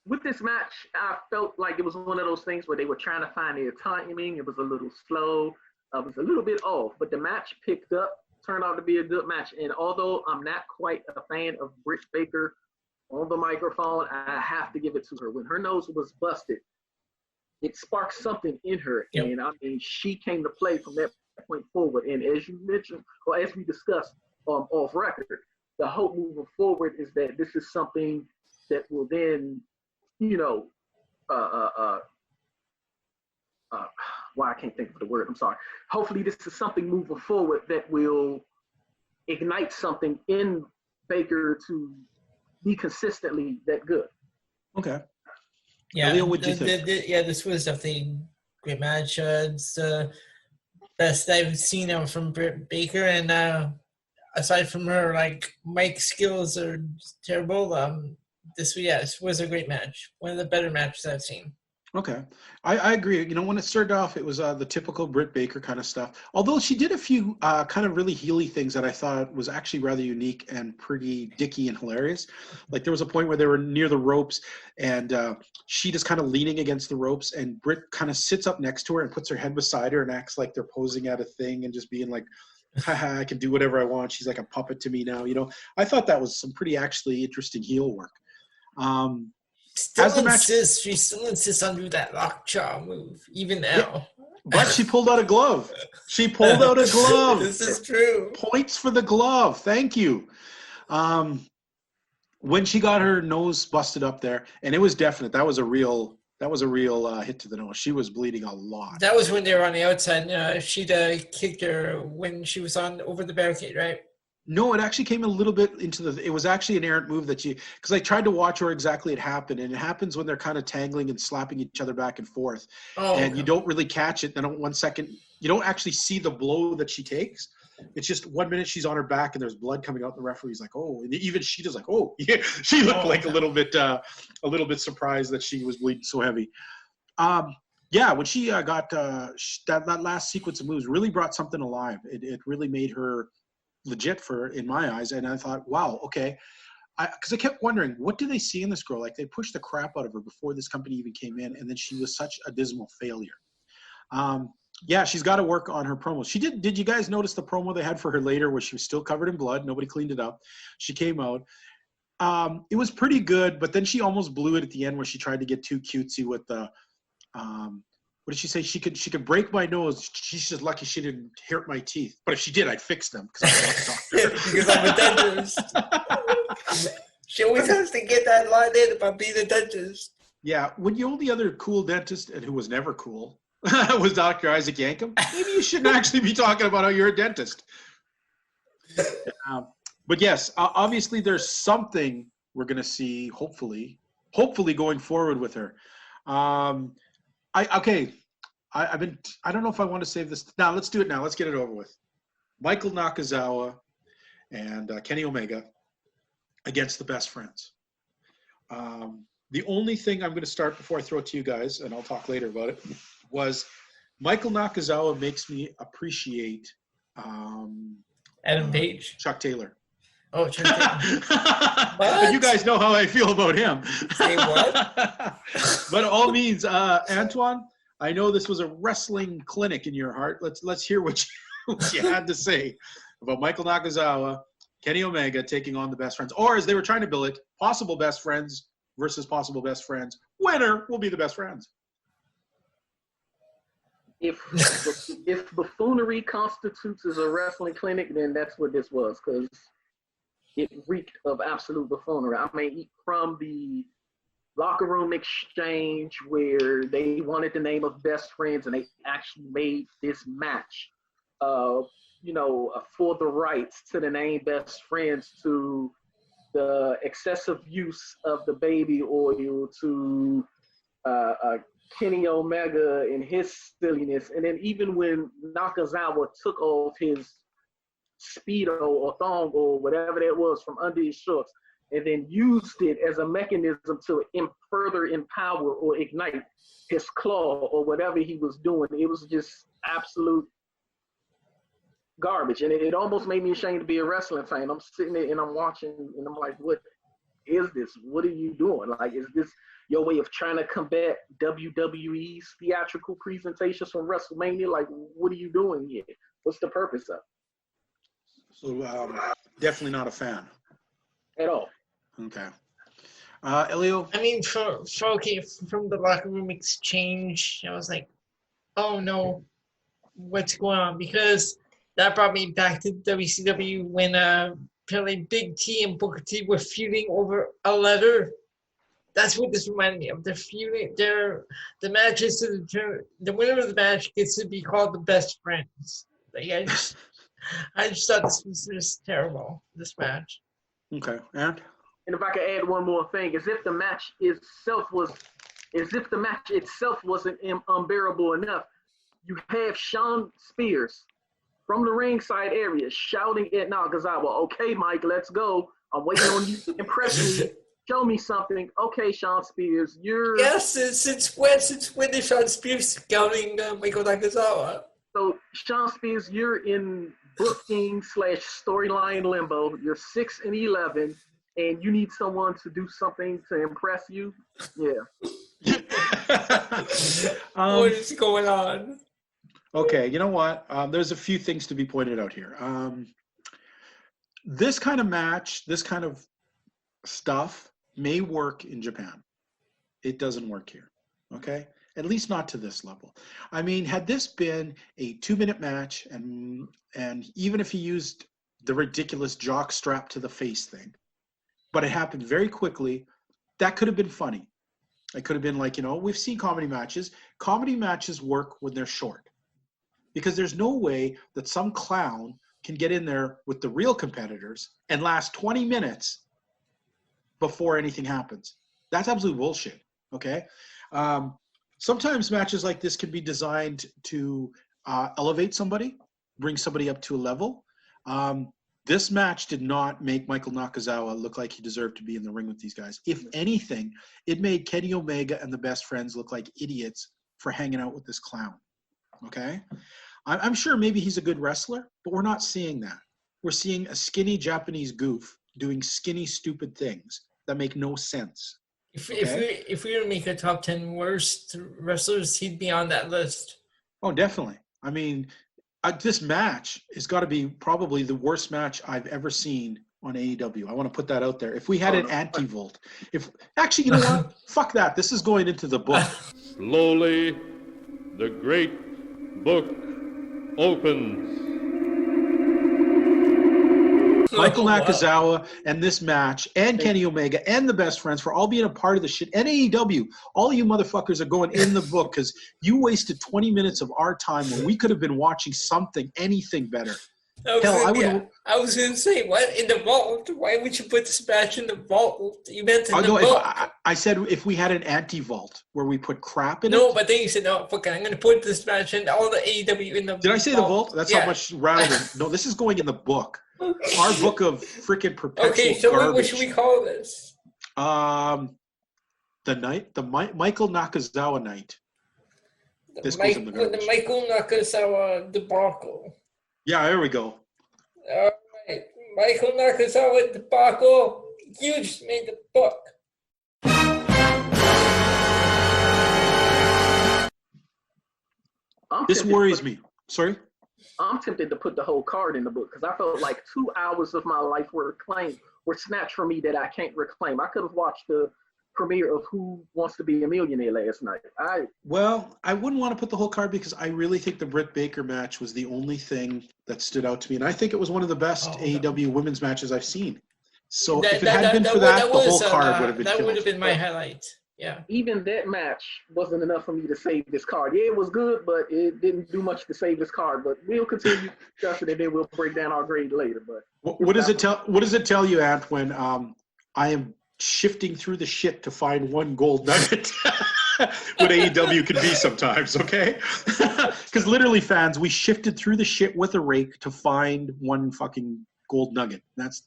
With this match, I felt like it was one of those things where they were trying to find their timing. It was a little slow. It was a little bit off, but the match picked up, turned out to be a good match. And although I'm not quite a fan of Britt Baker on the microphone, I have to give it to her. When her nose was busted, it sparked something in her. Yep. And I mean, she came to play from that point forward. And as you mentioned, or as we discussed off record, the hope moving forward is that this is something that will then, why I can't think of the word, I'm sorry. Hopefully this is something moving forward that will ignite something in Baker to be consistently that good. Okay. Yeah, Leo, what'd you think? This was definitely a great match. It's the best I've seen from Britt Baker, and aside from her mic skills are terrible, this was a great match. One of the better matches I've seen. Okay. I agree. When it started off, it was the typical Britt Baker kind of stuff. Although she did a few kind of really heely things that I thought was actually rather unique and pretty dicky and hilarious. Like there was a point where they were near the ropes and she just kind of leaning against the ropes and Britt kind of sits up next to her and puts her head beside her and acts like they're posing at a thing and just being like, haha, I can do whatever I want. She's like a puppet to me now. I thought that was some pretty actually interesting heel work. She still insists on doing that lockjaw move, even now. Yeah, but she pulled out a glove. This is true. Points for the glove. Thank you. When she got her nose busted up there, and it was definite. That was a real hit to the nose. She was bleeding a lot. That was when they were on the outside. She'd kicked her when she was over the barricade, right? No, it actually came a little bit it was actually an errant move because I tried to watch where exactly it happened, and it happens when they're kind of tangling and slapping each other back and forth. You don't really catch it. Then 1 second, you don't actually see the blow that she takes. It's just 1 minute she's on her back and there's blood coming out. The referee's like, oh, and even she does like, oh, yeah. She looked like a little bit surprised that she was bleeding so heavy. When she got that last sequence of moves really brought something alive. It really made her legit in my eyes, and I thought, wow, okay, because I kept wondering, what do they see in this girl? Like they pushed the crap out of her before this company even came in, and then she was such a dismal failure. She's got to work on her promos. She did you guys notice the promo they had for her later where she was still covered in blood? Nobody cleaned it up. She came out. It was pretty good, but then she almost blew it at the end where she tried to get too cutesy with the what did she say? She could break my nose. She's just lucky she didn't hurt my teeth. But if she did, I'd fix them because I'm a dentist. She always has to get that line in about being a dentist. Yeah, when the only other cool dentist, and who was never cool, was Dr. Isaac Yankem, maybe you shouldn't actually be talking about how you're a dentist. But yes, obviously there's something we're going to see, hopefully going forward with her. I don't know if I want to save this. Now, let's do it now. Let's get it over with. Michael Nakazawa and Kenny Omega against the Best Friends. The only thing I'm going to start before I throw it to you guys, and I'll talk later about it, was Michael Nakazawa makes me appreciate Adam Page? Chuck Taylor. Oh, Chuck Taylor. You guys know how I feel about him. Say what? But all means, Antoine, I know this was a wrestling clinic in your heart. Let's hear what you had to say about Michael Nakazawa, Kenny Omega taking on the Best Friends. Or as they were trying to bill it, possible best friends versus possible best friends. Winner will be the Best Friends. If buffoonery constitutes as a wrestling clinic, then that's what this was, because it reeked of absolute buffoonery. I mean, from the locker room exchange where they wanted the name of Best Friends and they actually made this match, for the rights to the name Best Friends, to the excessive use of the baby oil, to Kenny Omega and his silliness. And then even when Nakazawa took off his Speedo or thong or whatever that was from under his shorts and then used it as a mechanism to further empower or ignite his claw or whatever he was doing, it was just absolute garbage. And it almost made me ashamed to be a wrestling fan. I'm sitting there and I'm watching and I'm like, what is this? What are you doing? Like, is this your way of trying to combat WWE's theatrical presentations from WrestleMania? Like, what are you doing here? What's the purpose of it? So definitely not a fan. At all. Okay. Elio? I mean, from the locker room exchange, I was like, oh no. what's going on, because that brought me back to WCW when apparently Big T and Booker T were feuding over a letter. That's what this reminded me of. They're feuding. The match is to determine the winner of the match gets to be called the best friends. Like I just thought this was just terrible. This match. Okay, and if I could add one more thing, as if the match itself wasn't unbearable enough, you have Sean Spears from the ringside area shouting at Nakazawa, "Okay, Mike, let's go. I'm waiting on you to impress me. Show me something." Okay, Sean Spears, you're... Yes, since when is Sean Spears scouting Michael Nakazawa? So, Sean Spears, you're in booking/storyline limbo. You're 6-11, and you need someone to do something to impress you. Yeah. What is going on? Okay, you know what? There's a few things to be pointed out here. This kind of match, this kind of stuff may work in Japan. It doesn't work here, okay? At least not to this level. I mean, had this been a 2-minute match, and even if he used the ridiculous jock strap to the face thing, but it happened very quickly, that could have been funny. It could have been like, we've seen comedy matches. Comedy matches work when they're short, because there's no way that some clown can get in there with the real competitors and last 20 minutes before anything happens. That's absolute bullshit, okay? Sometimes matches like this can be designed to elevate somebody, bring somebody up to a level. This match did not make Michael Nakazawa look like he deserved to be in the ring with these guys. If anything, it made Kenny Omega and the Best Friends look like idiots for hanging out with this clown, okay? I'm sure maybe he's a good wrestler, but we're not seeing that. We're seeing a skinny Japanese goof doing skinny, stupid things that make no sense. If we were to make a top 10 worst wrestlers, he'd be on that list. Oh, definitely. I mean, this match has got to be probably the worst match I've ever seen on AEW. I want to put that out there. If we had an anti-volt, actually, you know what? Fuck that. This is going into the book. Slowly, the great book opens. Michael Nakazawa and this match and Kenny Omega and the Best Friends for all being a part of the shit. And AEW, all of you motherfuckers are going in the book because you wasted 20 minutes of our time when we could have been watching anything better. I was going to say, what? In the vault? Why would you put this match in the vault? You meant in the vault. I said if we had an anti-vault where we put crap in it. No, but then you said, no, fuck it, I'm going to put this match in all the AEW in the vault. Did I say the vault? That's how much rather than... No, this is going in the book. Our book of freaking perpetual Okay, so garbage. what should we call this? The Michael Nakazawa night. The Michael Nakazawa debacle. Yeah, there we go. All right, Michael Nakazawa debacle. You just made the book. This worries me. Sorry? I'm tempted to put the whole card in the book because I felt like 2 hours of my life were snatched from me that I can't reclaim. I could have watched the premiere of Who Wants to Be a Millionaire last night. I wouldn't want to put the whole card because I really think the Britt Baker match was the only thing that stood out to me. And I think it was one of the best AEW women's matches I've seen. So if it had been for that, the whole card would have been killed. That would have been my highlight. Yeah. Even that match wasn't enough for me to save this card. Yeah, it was good, but it didn't do much to save this card. But we'll continue discussing it, and then we'll break down our grade later. But what does it tell? What does it tell you, Ant, when I am shifting through the shit to find one gold nugget? What AEW can be sometimes, okay? Because literally, fans, we shifted through the shit with a rake to find one fucking gold nugget. That's.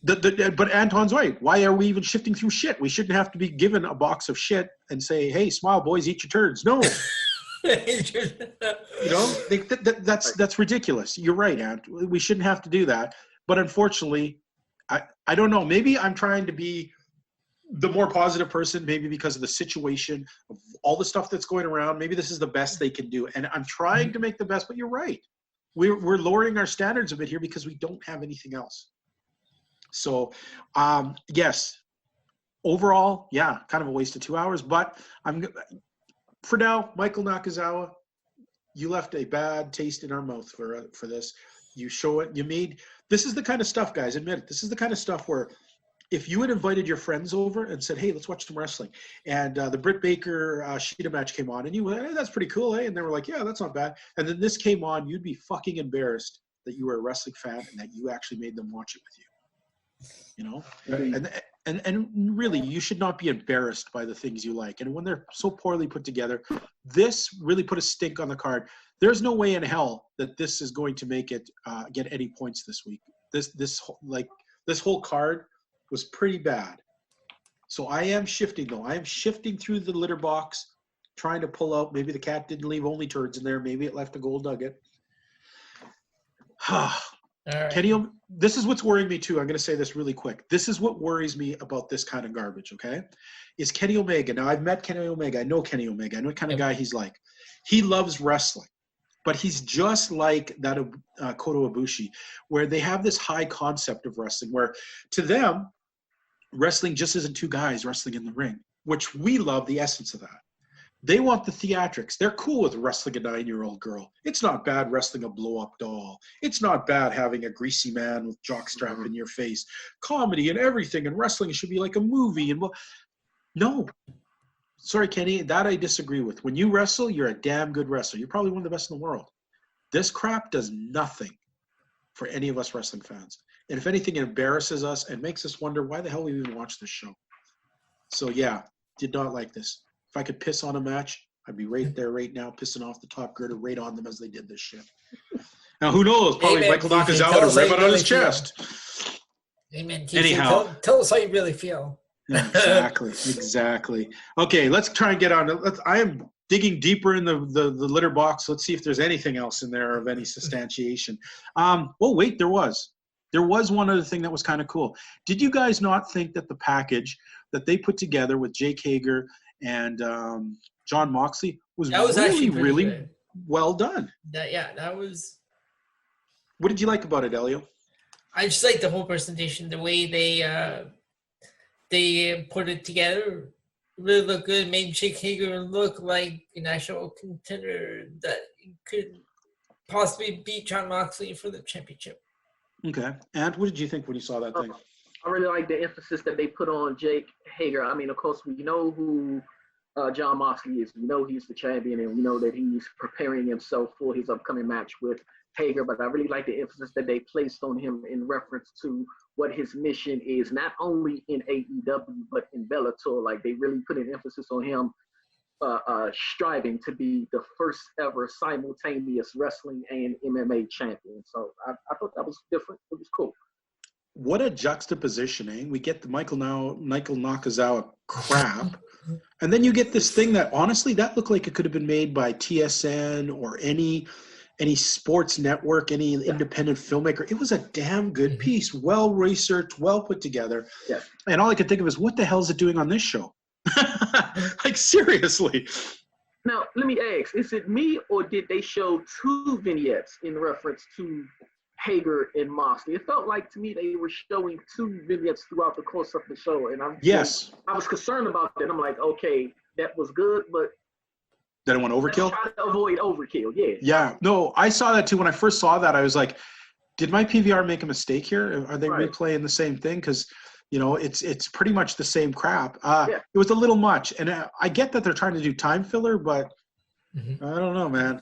But Anton's right. Why are we even shifting through shit? We shouldn't have to be given a box of shit and say, "Hey, smile, boys, eat your turds." No, that's ridiculous. You're right, Ant. We shouldn't have to do that. But unfortunately, I don't know. Maybe I'm trying to be the more positive person. Maybe because of the situation of all the stuff that's going around. Maybe this is the best they can do, and I'm trying to make the best. But you're right. We're lowering our standards a bit here because we don't have anything else. So, yes, overall, yeah, kind of a waste of 2 hours. But for now, Michael Nakazawa, you left a bad taste in our mouth for this. You show it. This is the kind of stuff, guys. Admit it. This is the kind of stuff where if you had invited your friends over and said, hey, let's watch some wrestling, and the Britt Baker Sheeta match came on, and you went, hey, that's pretty cool, eh? And they were like, yeah, that's not bad. And then this came on, you'd be fucking embarrassed that you were a wrestling fan and that you actually made them watch it with you. You know? Right. And really, you should not be embarrassed by the things you like. And when they're so poorly put together, this really put a stink on the card. There's no way in hell that this is going to make it get any points this week. This whole card was pretty bad. So I am shifting, though. I am shifting through the litter box, trying to pull out. Maybe the cat didn't leave only turds in there. Maybe it left a gold nugget. All right. Kenny, this is what's worrying me, too. I'm going to say this really quick. This is what worries me about this kind of garbage, okay? Is Kenny Omega. Now, I've met Kenny Omega. I know Kenny Omega. I know what kind of guy he's like. He loves wrestling. But he's just like that Kota Ibushi, where they have this high concept of wrestling, where to them, wrestling just isn't two guys wrestling in the ring, which we love the essence of that. They want the theatrics. They're cool with wrestling a 9-year-old girl. It's not bad wrestling a blow-up doll. It's not bad having a greasy man with jockstrap in your face. Comedy and everything, and wrestling should be like a movie. And no. Sorry, Kenny, that I disagree with. When you wrestle, you're a damn good wrestler. You're probably one of the best in the world. This crap does nothing for any of us wrestling fans. And if anything, it embarrasses us and makes us wonder why the hell we even watch this show. So, yeah, did not like this. If I could piss on a match, I'd be right there right now, pissing off the top girder right on them as they did this shit. Now, who knows? Probably Amen. Michael Nakazawa would rip it on his chest. Amen. Anyhow. Tell us how you really feel. Exactly. Okay, let's try and get on. I am digging deeper in the litter box. Let's see if there's anything else in there of any substantiation. Oh, wait, there was. There was one other thing that was kind of cool. Did you guys not think that the package that they put together with Jake Hager and John Moxley was really well done? That was. What did you like about it, Elio? I just like the whole presentation, the way they put it together. Really looked good. Made Jake Hager look like a national contender that could possibly beat John Moxley for the championship. Okay. And what did you think when you saw that thing? I really like the emphasis that they put on Jake Hager. I mean, of course, we know who John Moxley is. We know he's the champion, and we know that he's preparing himself for his upcoming match with Hager. But I really like the emphasis that they placed on him in reference to what his mission is, not only in AEW, but in Bellator. Like, they really put an emphasis on him striving to be the first ever simultaneous wrestling and MMA champion. So I thought that was different. It was cool. What a juxtaposition, eh? We get the Michael Nakazawa crap, and then you get this thing that, honestly, that looked like it could have been made by TSN or any sports network, any independent filmmaker. It was a damn good piece, well researched, well put together. Yeah. And all I could think of is, what the hell is it doing on this show? Like, seriously. Now, let me ask, is it me, or did they show two vignettes in reference to Hager and Moxley? It felt like, to me, they were showing two vignettes throughout the course of the show. And I was concerned about that. I'm like, okay, that was good, but did I want overkill? Try to avoid overkill, yeah. Yeah, no, I saw that too. When I first saw that, I was like, did my PVR make a mistake here? Are they replaying the same thing? Because, you know, it's pretty much the same crap. It was a little much. And I get that they're trying to do time filler, but I don't know, man.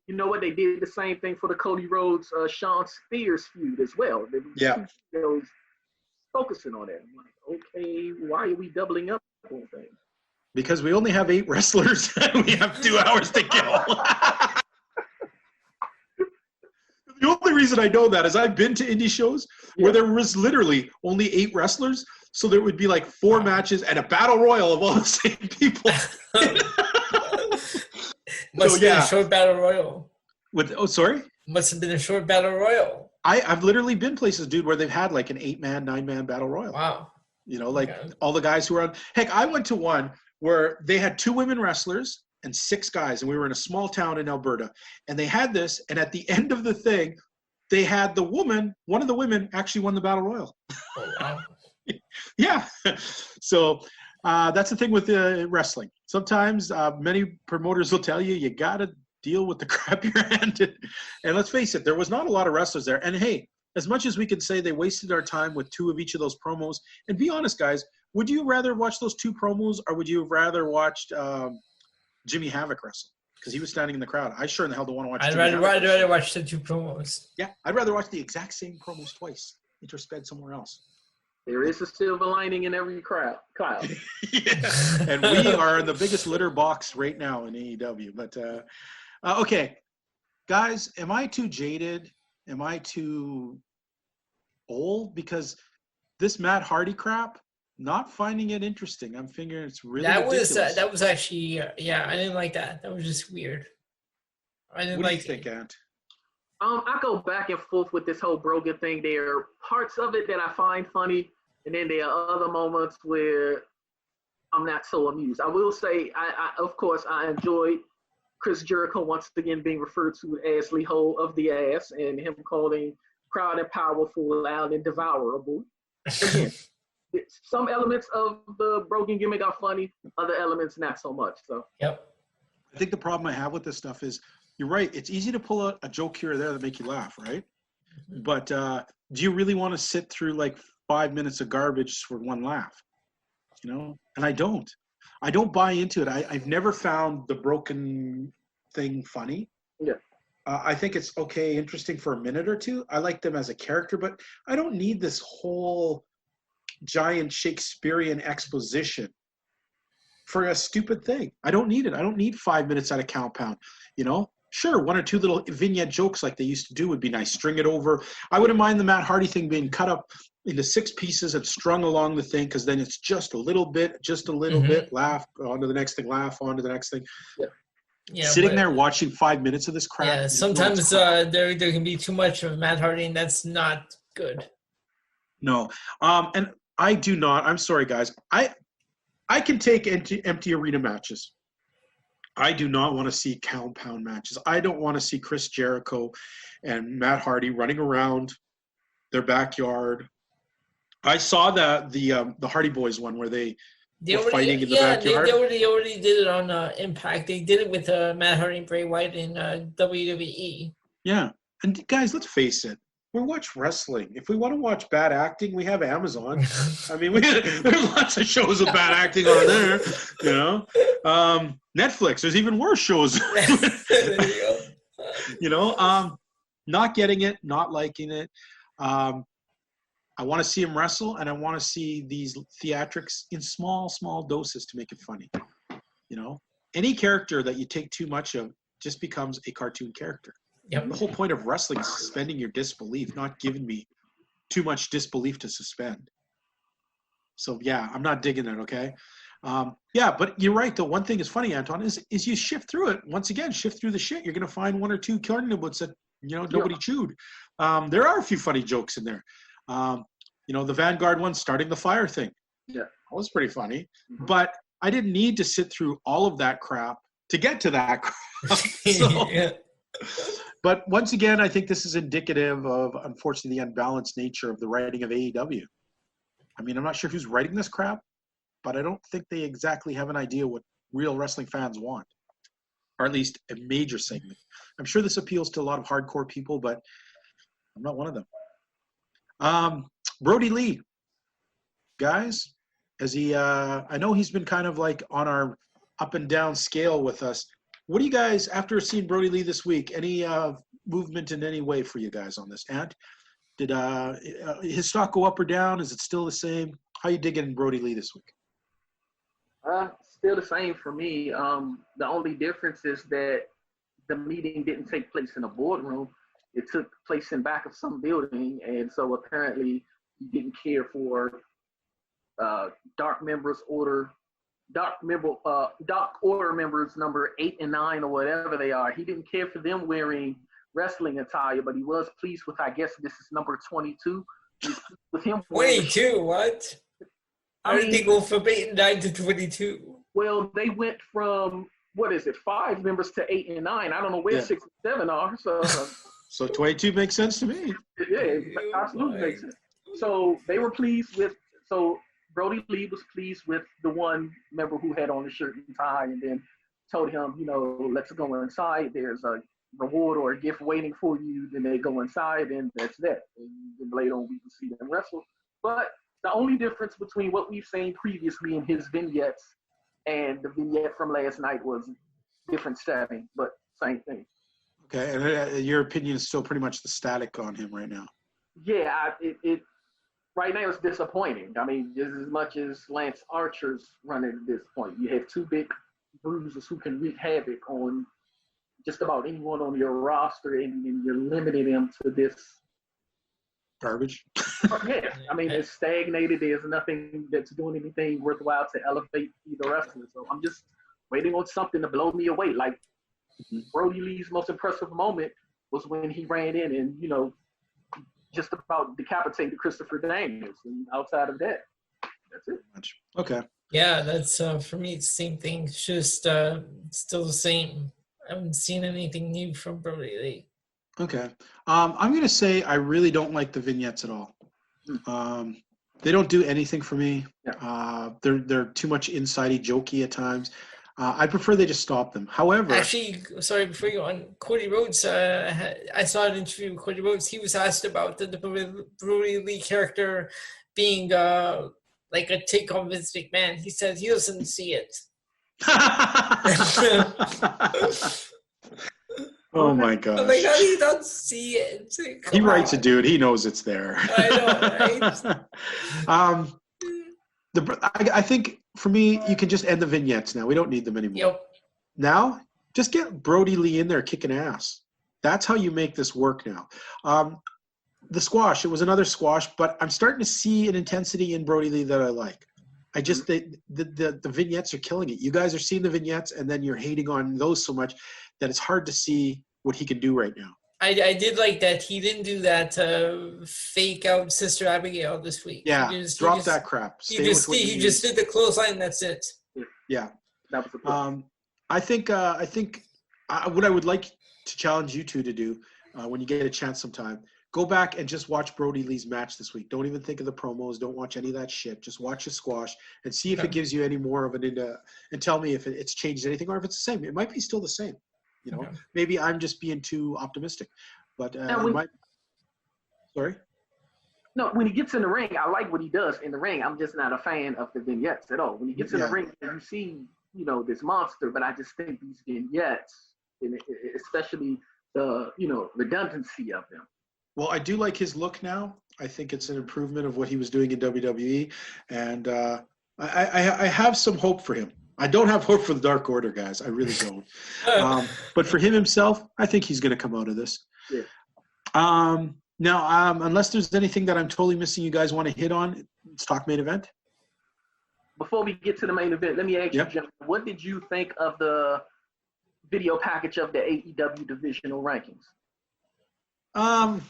You know what? They did the same thing for the Cody Rhodes, Shawn Spears feud as well. They was focusing on that. I'm like, okay, why are we doubling up on things? Because we only have 8 wrestlers and we have 2 hours to kill. The only reason I know that is I've been to indie shows where there was literally only 8 wrestlers. So there would be like 4 matches and a battle royal of all the same people. Must have been a short battle royal. Sorry? Must have been a short battle royal. I've literally been places, dude, where they've had like an 8-man, 9-man battle royal. Wow. You know, like all the guys who are on. Heck, I went to one where they had 2 women wrestlers and 6 guys, and we were in a small town in Alberta. And they had this, and at the end of the thing, they had one of the women actually won the battle royal. Oh, wow. Yeah. So that's the thing with wrestling. Sometimes many promoters will tell you got to deal with the crap you're handed. And let's face it, there was not a lot of wrestlers there. And hey, as much as we can say they wasted our time with 2 of each of those promos, and be honest, guys, would you rather watch those 2 promos, or would you have rather watched Jimmy Havoc wrestle? Because he was standing in the crowd. I sure in the hell don't want to watch I'd rather watch the 2 promos. Yeah, I'd rather watch the exact same promos twice, intersped somewhere else. There is a silver lining in every crowd, Kyle. Yeah. And we are the biggest litter box right now in AEW. But, okay, guys, am I too jaded? Am I too old? Because this Matt Hardy crap, not finding it interesting. I'm figuring it's really ridiculous. That was actually, I didn't like that. That was just weird. I didn't what like do you think, Ant? I go back and forth with this whole Brogan thing. There are parts of it that I find funny, and then there are other moments where I'm not so amused. I will say, of course, I enjoyed Chris Jericho once again being referred to as Lee Ho of the ass, and him calling Proud and Powerful, Loud and Devourable. Again, some elements of the Brogan gimmick are funny, other elements not so much. So. Yep. I think the problem I have with this stuff is, you're right. It's easy to pull a joke here or there that make you laugh, right? Mm-hmm. But do you really want to sit through like 5 minutes of garbage for one laugh? You know? And I don't buy into it. I've never found the Broken thing funny. Yeah. I think it's okay, interesting for a minute or two. I like them as a character, but I don't need this whole giant Shakespearean exposition for a stupid thing. I don't need it. I don't need 5 minutes at a compound, you know? Sure, 1 or 2 little vignette jokes like they used to do would be nice. String it over. I wouldn't mind the Matt Hardy thing being cut up into 6 pieces and strung along the thing, because then it's just a little bit, laugh, on to the next thing, laugh, on to the next thing. Yeah. Yeah, Sitting there watching 5 minutes of this crap. Yeah, sometimes there can be too much of Matt Hardy, and that's not good. No. And I do not. I'm sorry, guys. I can take empty arena matches. I do not want to see compound matches. I don't want to see Chris Jericho and Matt Hardy running around their backyard. I saw the Hardy Boys one where they were fighting in the backyard. They already did it on Impact. They did it with Matt Hardy and Bray Wyatt in WWE. Yeah. And guys, let's face it. We watch wrestling. If we want to watch bad acting, we have Amazon. I mean, there's lots of shows of bad acting on there, you know. Netflix, there's even worse shows. There you go. You know, not getting it, not liking it. I want to see him wrestle, and I want to see these theatrics in small doses to make it funny. You know, any character that you take too much of just becomes a cartoon character. Yep. The whole point of wrestling is suspending your disbelief, not giving me too much disbelief to suspend. So, yeah, I'm not digging it, okay? Yeah, but you're right. The one thing is funny, Anton, is you shift through it. Once again, shift through the shit. You're going to find 1 or 2 carnivores that, you know, nobody chewed. There are a few funny jokes in there. You know, the Vanguard one, starting the fire thing. Yeah. That was pretty funny. Mm-hmm. But I didn't need to sit through all of that crap to get to that crap. So, Yeah. But once again, I think this is indicative of, unfortunately, the unbalanced nature of the writing of AEW. I mean, I'm not sure who's writing this crap, but I don't think they exactly have an idea what real wrestling fans want, or at least a major segment. I'm sure this appeals to a lot of hardcore people, but I'm not one of them. Brody Lee, guys, I know he's been kind of like on our up and down scale with us. What do you guys, after seeing Brody Lee this week, any movement in any way for you guys on this? Ant, did his stock go up or down? Is it still the same? How you digging Brody Lee this week? Still the same for me. The only difference is that the meeting didn't take place in a boardroom. It took place in back of some building, and so apparently he didn't care for Dark Order members number 8 and 9 or whatever they are. He didn't care for them wearing wrestling attire, but he was pleased with, I guess this is number 22. With him 22, what? How did they go from 8 and 9 to 22? Well, they went from, 5 members to 8 and 9. I don't know where 6 and 7 are. So, so 22 makes sense to me. Yeah, it absolutely makes sense. So they were pleased with, Brody Lee was pleased with the one member who had on the shirt and tie, and then told him, let's go inside. There's a reward or a gift waiting for you. Then they go inside, and that's that. And then later on, we can see them wrestle. But the only difference between what we've seen previously in his vignettes and the vignette from last night was different setting, but same thing. Okay, and your opinion is still pretty much the static on him right now. Yeah, it right now it's disappointing. I mean, just as much as Lance Archer's running at this point, you have two big bruisers who can wreak havoc on just about anyone on your roster, and you're limiting them to this garbage. Yeah, I mean, it's stagnated. There's nothing that's doing anything worthwhile to elevate either wrestler. So I'm just waiting on something to blow me away. Like Brody Lee's most impressive moment was when he ran in and, just about decapitated Christopher Daniels. And outside of that, that's it. Okay. Yeah, that's for me, it's the same thing. It's just still the same. I haven't seen anything new from Brody Lee. Okay. I'm going to say I really don't like the vignettes at all. They don't do anything for me. They're too much insidey jokey at times. I prefer they just stop them. However, actually, sorry, before you go on, Cody Rhodes, I saw an interview with Cody Rhodes. He was asked about the Brody Lee character being like a take on Vince McMahon. He said he doesn't see it. Oh my God! I'm like, how do you not see it? He writes it, dude. He knows it's there. I know, right? I think for me, you can just end the vignettes now. We don't need them anymore. Yep. Now, just get Brody Lee in there kicking ass. That's how you make this work now. The squash, it was another squash, but I'm starting to see an intensity in Brody Lee that I like. I just the vignettes are killing it. You guys are seeing the vignettes, and then you're hating on those so much that it's hard to see what he can do right now. I did like that he didn't do that fake out Sister Abigail this week. Yeah, drop that crap. He just did the clothesline. That's it. Yeah, that was the I think what I would like to challenge you two to do when you get a chance sometime, go back and just watch Brody Lee's match this week. Don't even think of the promos. Don't watch any of that shit. Just watch his squash and see if it gives you any more of an and tell me if it's changed anything or if it's the same. It might be still the same. Maybe I'm just being too optimistic, but sorry. No, when he gets in the ring, I like what he does in the ring. I'm just not a fan of the vignettes at all. When he gets in the ring, you see, this monster, but I just think these vignettes, especially the, redundancy of them. Well, I do like his look now. I think it's an improvement of what he was doing in WWE, and I have some hope for him. I don't have hope for the Dark Order, guys. I really don't. But for him himself, I think he's going to come out of this. Yeah. Now, unless there's anything that I'm totally missing you guys want to hit on, let's talk main event. Before we get to the main event, let me ask you, Jim, what did you think of the video package of the AEW divisional rankings? I'm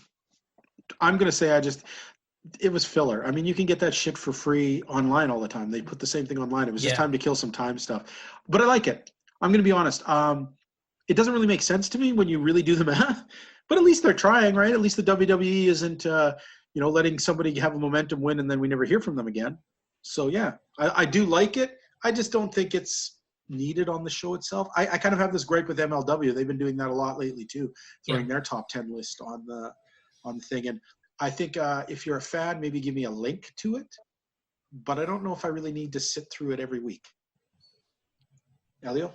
going to say it was filler. I mean, you can get that shit for free online all the time. They put the same thing online. It was just time to kill some time stuff. But I like it. I'm going to be honest. It doesn't really make sense to me when you really do the math. But at least they're trying, right? At least the WWE isn't, letting somebody have a momentum win and then we never hear from them again. So, yeah, I do like it. I just don't think it's needed on the show itself. I kind of have this gripe with MLW. They've been doing that a lot lately, too, throwing their top 10 list on the thing. And I think if you're a fan, maybe give me a link to it. But I don't know if I really need to sit through it every week. Elio?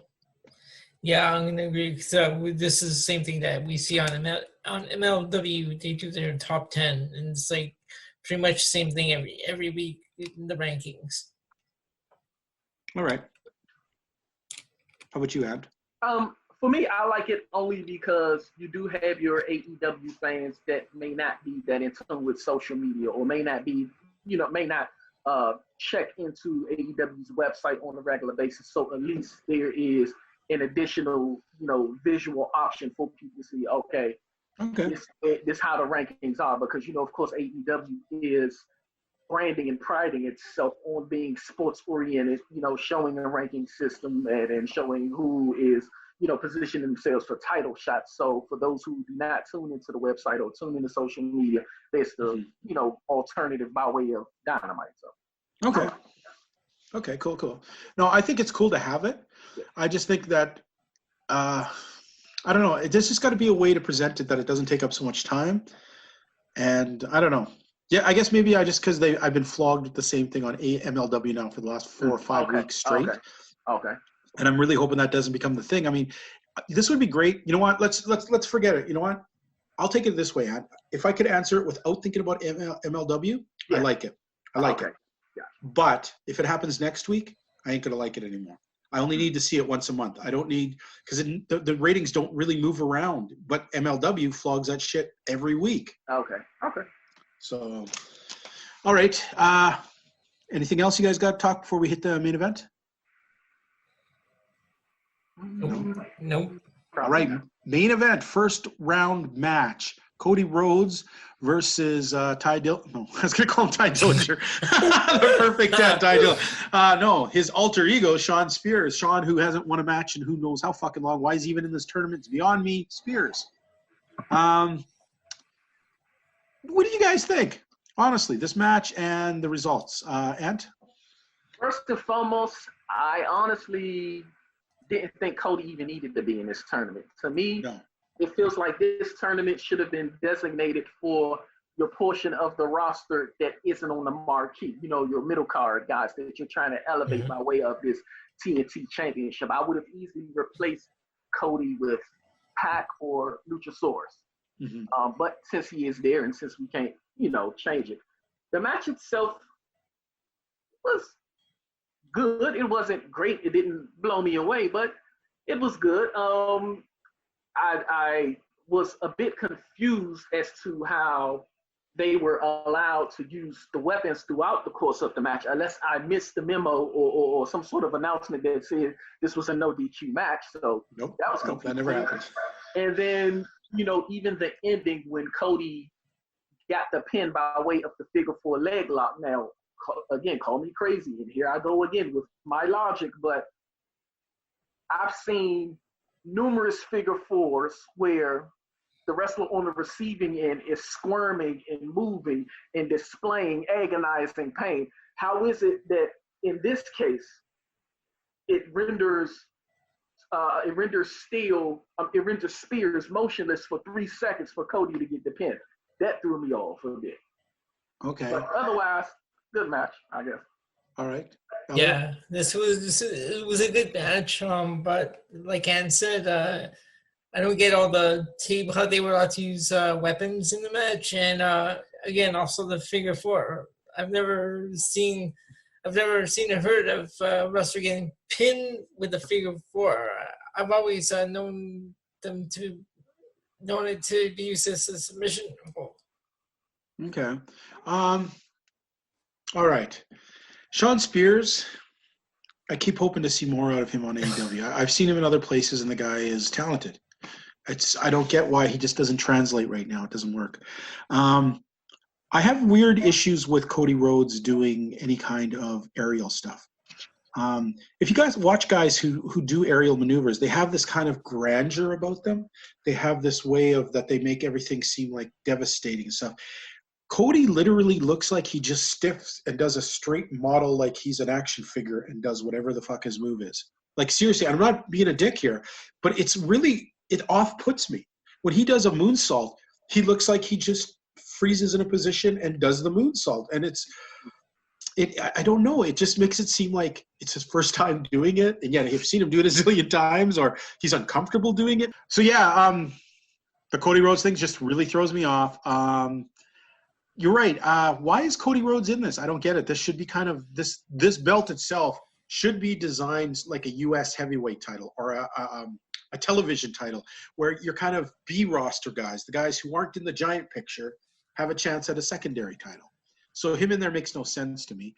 Yeah, I'm going to agree. Because this is the same thing that we see on MLW. They do their top 10. And it's like pretty much the same thing every week in the rankings. All right. How about you, Ad? For me, I like it only because you do have your AEW fans that may not be that in tune with social media or may not be, check into AEW's website on a regular basis. So at least there is an additional, visual option for people to see, okay. This how the rankings are because, of course, AEW is branding and priding itself on being sports oriented, showing a ranking system and showing who is, positioning themselves for title shots. So for those who do not tune into the website or tune into social media, there's the, alternative by way of Dynamite. So. Okay. Okay, cool. No, I think it's cool to have it. I just think that, I don't know, there's just got to be a way to present it that it doesn't take up so much time. And I don't know. Yeah, I guess maybe because I've been flogged with the same thing on MLW now for the last 4 or 5 weeks straight. Okay. And I'm really hoping that doesn't become the thing. I mean, this would be great. You know what? Let's forget it. You know what? I'll take it this way. If I could answer it without thinking about MLW, I like it. I like it. Yeah. But if it happens next week, I ain't gonna like it anymore. I only need to see it once a month. I don't need, because the ratings don't really move around. But MLW flogs that shit every week. Okay. So, all right. Anything else you guys got to talk before we hit the main event? Nope. All right. Main event, first round match. Cody Rhodes versus Ty Dillinger. No, I was going to call him Ty Dillinger. The perfect Ty Dillinger. No, his alter ego, Sean Spears. Sean, who hasn't won a match in who knows how fucking long. Why is he even in this tournament? It's beyond me. Spears. What do you guys think? Honestly, this match and the results. Ant? First and foremost, I honestly didn't think Cody even needed to be in this tournament. To me, it feels like this tournament should have been designated for your portion of the roster that isn't on the marquee. You know, your middle card guys that you're trying to elevate by way of this TNT championship. I would have easily replaced Cody with Pac or Luchasaurus. But since he is there and since we can't, change it. The match itself was good. It wasn't great. It didn't blow me away, but it was good. I was a bit confused as to how they were allowed to use the weapons throughout the course of the match, unless I missed the memo or some sort of announcement that said this was a no DQ match. So that was confusing. That never happened. And then, even the ending when Cody got the pin by way of the figure 4 leg lock. Now, again, call me crazy, and here I go again with my logic, but I've seen numerous figure 4s where the wrestler on the receiving end is squirming and moving and displaying agonizing pain. How is it that in this case it renders Spears motionless for 3 seconds for Cody to get the pin? That threw me off a bit. Okay. But otherwise, good match, I guess. All right. Yeah, it was a good match. But like Ann said, I don't get all the tape how they were allowed to use weapons in the match, and again, also the figure 4. I've never seen or heard of a wrestler getting pinned with a figure 4. I've always known it to be used as a submission hold. Okay. All right. Sean Spears, I keep hoping to see more out of him on AEW. I've seen him in other places, and the guy is talented. I don't get why he just doesn't translate right now. It doesn't work. I have weird issues with Cody Rhodes doing any kind of aerial stuff. If you guys watch guys who do aerial maneuvers, they have this kind of grandeur about them. They have this way of that they make everything seem like devastating and stuff. Cody literally looks like he just stiffs and does a straight model like he's an action figure and does whatever the fuck his move is. Like, seriously, I'm not being a dick here, but it off-puts me. When he does a moonsault, he looks like he just freezes in a position and does the moonsault. And I don't know. It just makes it seem like it's his first time doing it. And yet I've seen him do it a zillion times, or he's uncomfortable doing it. So yeah, the Cody Rhodes thing just really throws me off. You're right. Why is Cody Rhodes in this? I don't get it. This should be kind of this belt itself should be designed like a U.S. heavyweight title or a television title, where you're kind of B roster guys, the guys who aren't in the giant picture, have a chance at a secondary title. So him in there makes no sense to me.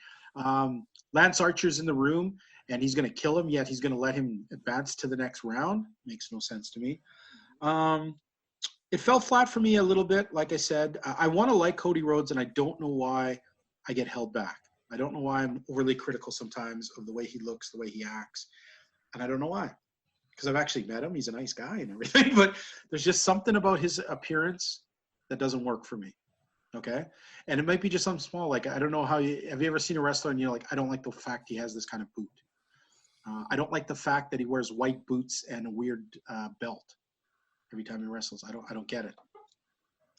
Lance Archer's in the room, and he's going to kill him, yet he's going to let him advance to the next round. Makes no sense to me. It fell flat for me a little bit. Like I said, I want to like Cody Rhodes, and I don't know why I get held back. I don't know why I'm overly critical sometimes of the way he looks, the way he acts. And I don't know why. Because I've actually met him. He's a nice guy and everything. But there's just something about his appearance that doesn't work for me. Okay. And it might be just something small. Like, I don't know have you ever seen a wrestler and you're like, I don't like the fact he has this kind of boot. I don't like the fact that he wears white boots and a weird belt every time he wrestles. I don't get it.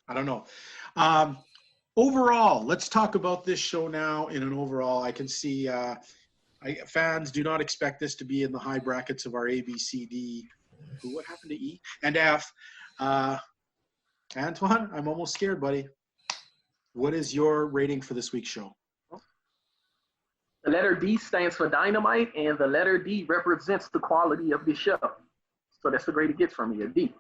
I don't know. Overall, let's talk about this show now in an overall. I can see fans do not expect this to be in the high brackets of our A, B, C, D. What happened to E and F? Antoine, I'm almost scared, buddy. What is your rating for this week's show? The letter D stands for dynamite, and the letter D represents the quality of the show. So that's the grade it gets from me, a D.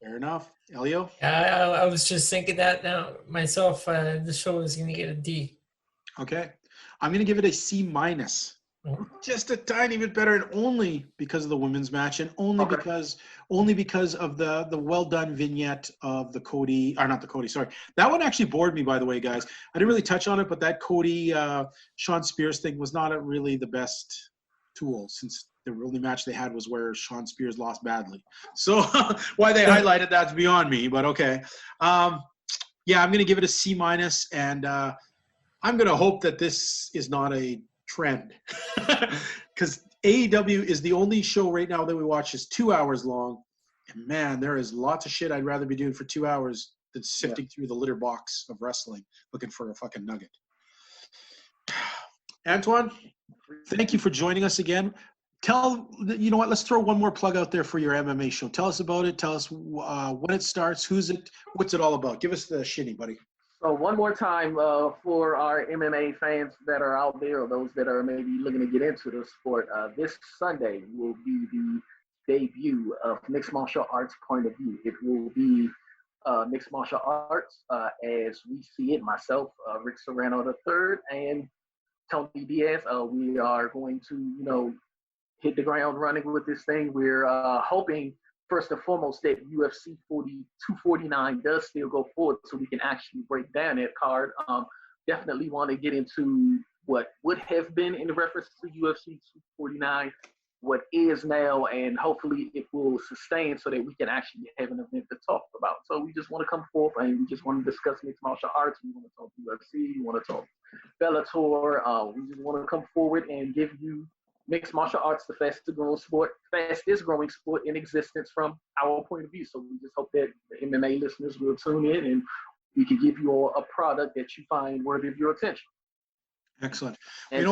Fair enough. Elio? I was just thinking that now myself. The show is going to get a D. Okay. I'm going to give it a C minus. Just a tiny bit better, and only because of the women's match, and only because of the well done vignette of the Cody, or not the Cody, sorry. That one actually bored me, by the way, guys. I didn't really touch on it, but that Cody Sean Spears thing was not really the best tool, since the only match they had was where Sean Spears lost badly. So why they highlighted that's beyond me, but okay. Yeah, I'm going to give it a C minus, and I'm going to hope that this is not a trend, because AEW is the only show right now that we watch is 2 hours long, and man, there is lots of shit I'd rather be doing for 2 hours than sifting through the litter box of wrestling looking for a fucking nugget. Antoine, thank you for joining us again. You know what, let's throw one more plug out there for your MMA show. Tell us about it. Tell us when it starts, who's it, what's it all about. Give us the shinny, buddy. So one more time for our MMA fans that are out there, or those that are maybe looking to get into the sport, this Sunday will be the debut of Mixed Martial Arts Point of View. It will be Mixed Martial Arts as we see it, myself, Rick Serrano III, and Tony Diaz. We are going to, hit the ground running with this thing. We're hoping, first and foremost, that UFC 249 does still go forward so we can actually break down that card. Definitely want to get into what would have been in reference to UFC 249, what is now, and hopefully it will sustain so that we can actually have an event to talk about. So we just want to come forth and we just want to discuss mixed martial arts. We want to talk UFC, we want to talk Bellator. We just want to come forward and give you mixed martial arts, the fastest growing sport in existence from our point of view. So we just hope that the MMA listeners will tune in and we can give you all a product that you find worthy of your attention. Excellent. And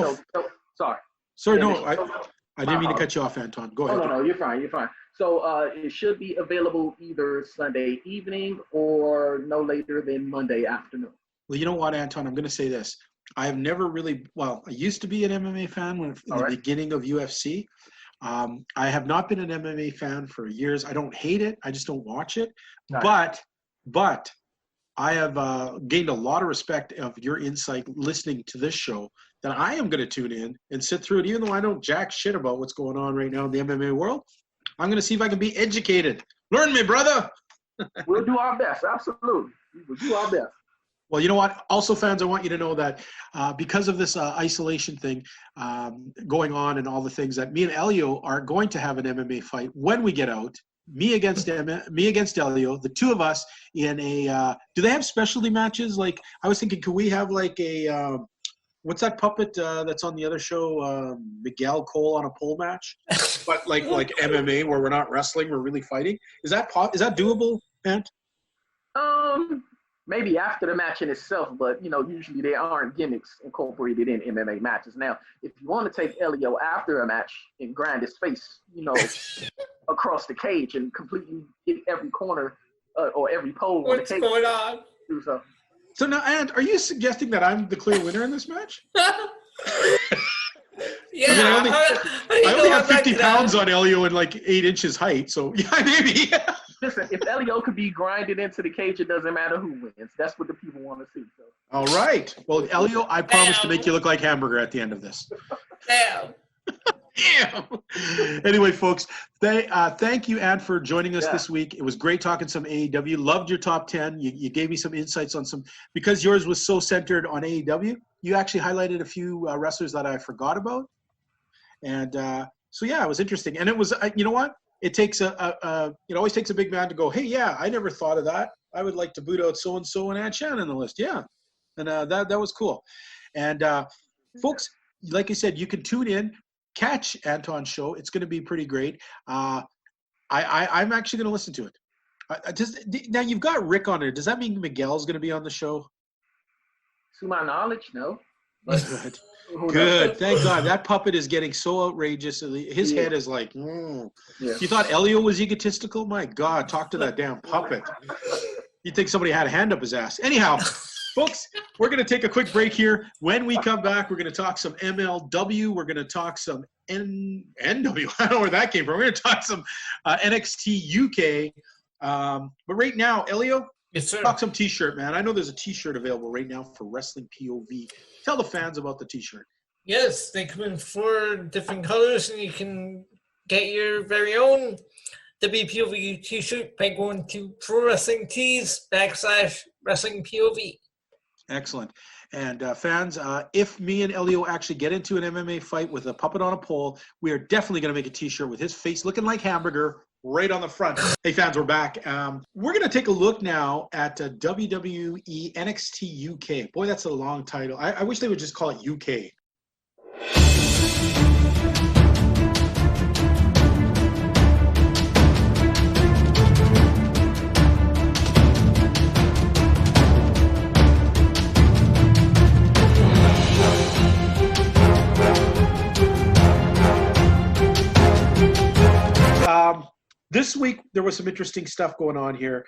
sorry. Sorry, no, I didn't mean to cut you off, Anton. Go ahead. No, you're fine. So it should be available either Sunday evening or no later than Monday afternoon. Well, you know what, Anton? I'm going to say this. I have never really, I used to be an MMA fan in the beginning of UFC. I have not been an MMA fan for years. I don't hate it. I just don't watch it. Right. But I have gained a lot of respect of your insight listening to this show that I am going to tune in and sit through it, even though I know jack shit about what's going on right now in the MMA world. I'm going to see if I can be educated. Learn me, brother. We'll do our best. Absolutely. We'll do our best. Well, you know what? Also, fans, I want you to know that because of this isolation thing going on and all the things, that me and Elio are going to have an MMA fight when we get out. Me against Elio, the two of us in a do they have specialty matches? Like, I was thinking, could we have like a what's that puppet that's on the other show, Miguel Cole on a pole match, but like MMA where we're not wrestling, we're really fighting? Is that doable, Ant? Maybe after the match in itself, but usually there aren't gimmicks incorporated in MMA matches. Now, if you want to take Elio after a match and grind his face, across the cage and completely hit every corner or every pole on the cage. What's going on? Do so. So now, Ant, are you suggesting that I'm the clear winner in this match? Yeah, I only have 50 pounds on Elio and like 8 inches height, so yeah, maybe. Listen, if Elio could be grinded into the cage, it doesn't matter who wins. That's what the people want to see. So. All right. Well, Elio, I promise to make you look like hamburger at the end of this. Damn. Anyway, folks, thank you, Ant, for joining us this week. It was great talking some AEW. Loved your top 10. You gave me some insights on some, because yours was so centered on AEW. You actually highlighted a few wrestlers that I forgot about. And so, yeah, it was interesting. And it was, you know what? It takes it always takes a big man to go, hey, yeah, I never thought of that. I would like to boot out so-and-so and add Shannon on the list. Yeah. And that was cool. And folks, like I said, you can tune in, catch Anton's show. It's going to be pretty great. I'm actually going to listen to it. Now, you've got Rick on it. Does that mean Miguel's going to be on the show? To my knowledge, no. Good. Good. Thank God. That puppet is getting so outrageous. His head is like, You thought Elio was egotistical? My God, talk to that damn puppet. You'd think somebody had a hand up his ass. Anyhow, folks, we're going to take a quick break here. When we come back, we're going to talk some MLW. We're going to talk some NW. I don't know where that came from. We're going to talk some NXT UK. But right now, Elio, yes, sir. Talk some T-shirt, man. I know there's a T-shirt available right now for Wrestling POV. Tell the fans about the T-shirt. Yes, they come in 4 different colors, and you can get your very own WPOV T-shirt by going to Pro Wrestling Tees /Wrestling POV. Excellent. And fans, if me and Elio actually get into an MMA fight with a puppet on a pole, we are definitely going to make a T-shirt with his face looking like hamburger right on the front. Hey, fans, we're back. We're going to take a look now at WWE NXT UK. Boy, that's a long title. I wish they would just call it UK. This week there was some interesting stuff going on here.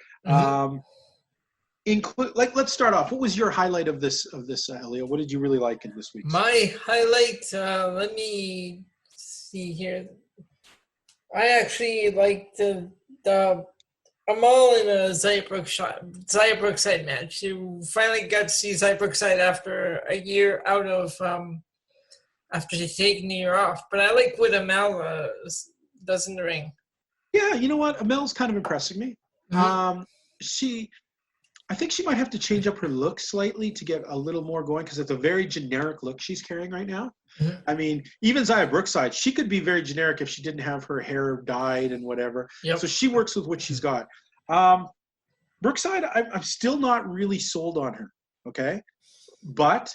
Let's start off. What was your highlight of this, Elio? What did you really like in this week? My highlight. Let me see here. I actually liked the Amal in a Xia Brookside match. You finally got to see Xia Brookside after a year out of after taking a year off. But I like what Amal does in the ring. Yeah, you know what? Amel's kind of impressing me. I think she might have to change up her look slightly to get a little more going because it's a very generic look she's carrying right now. I mean, even Xia Brookside, she could be very generic if she didn't have her hair dyed and whatever. Yep. So she works with what she's got. Brookside, I'm still not really sold on her, okay? But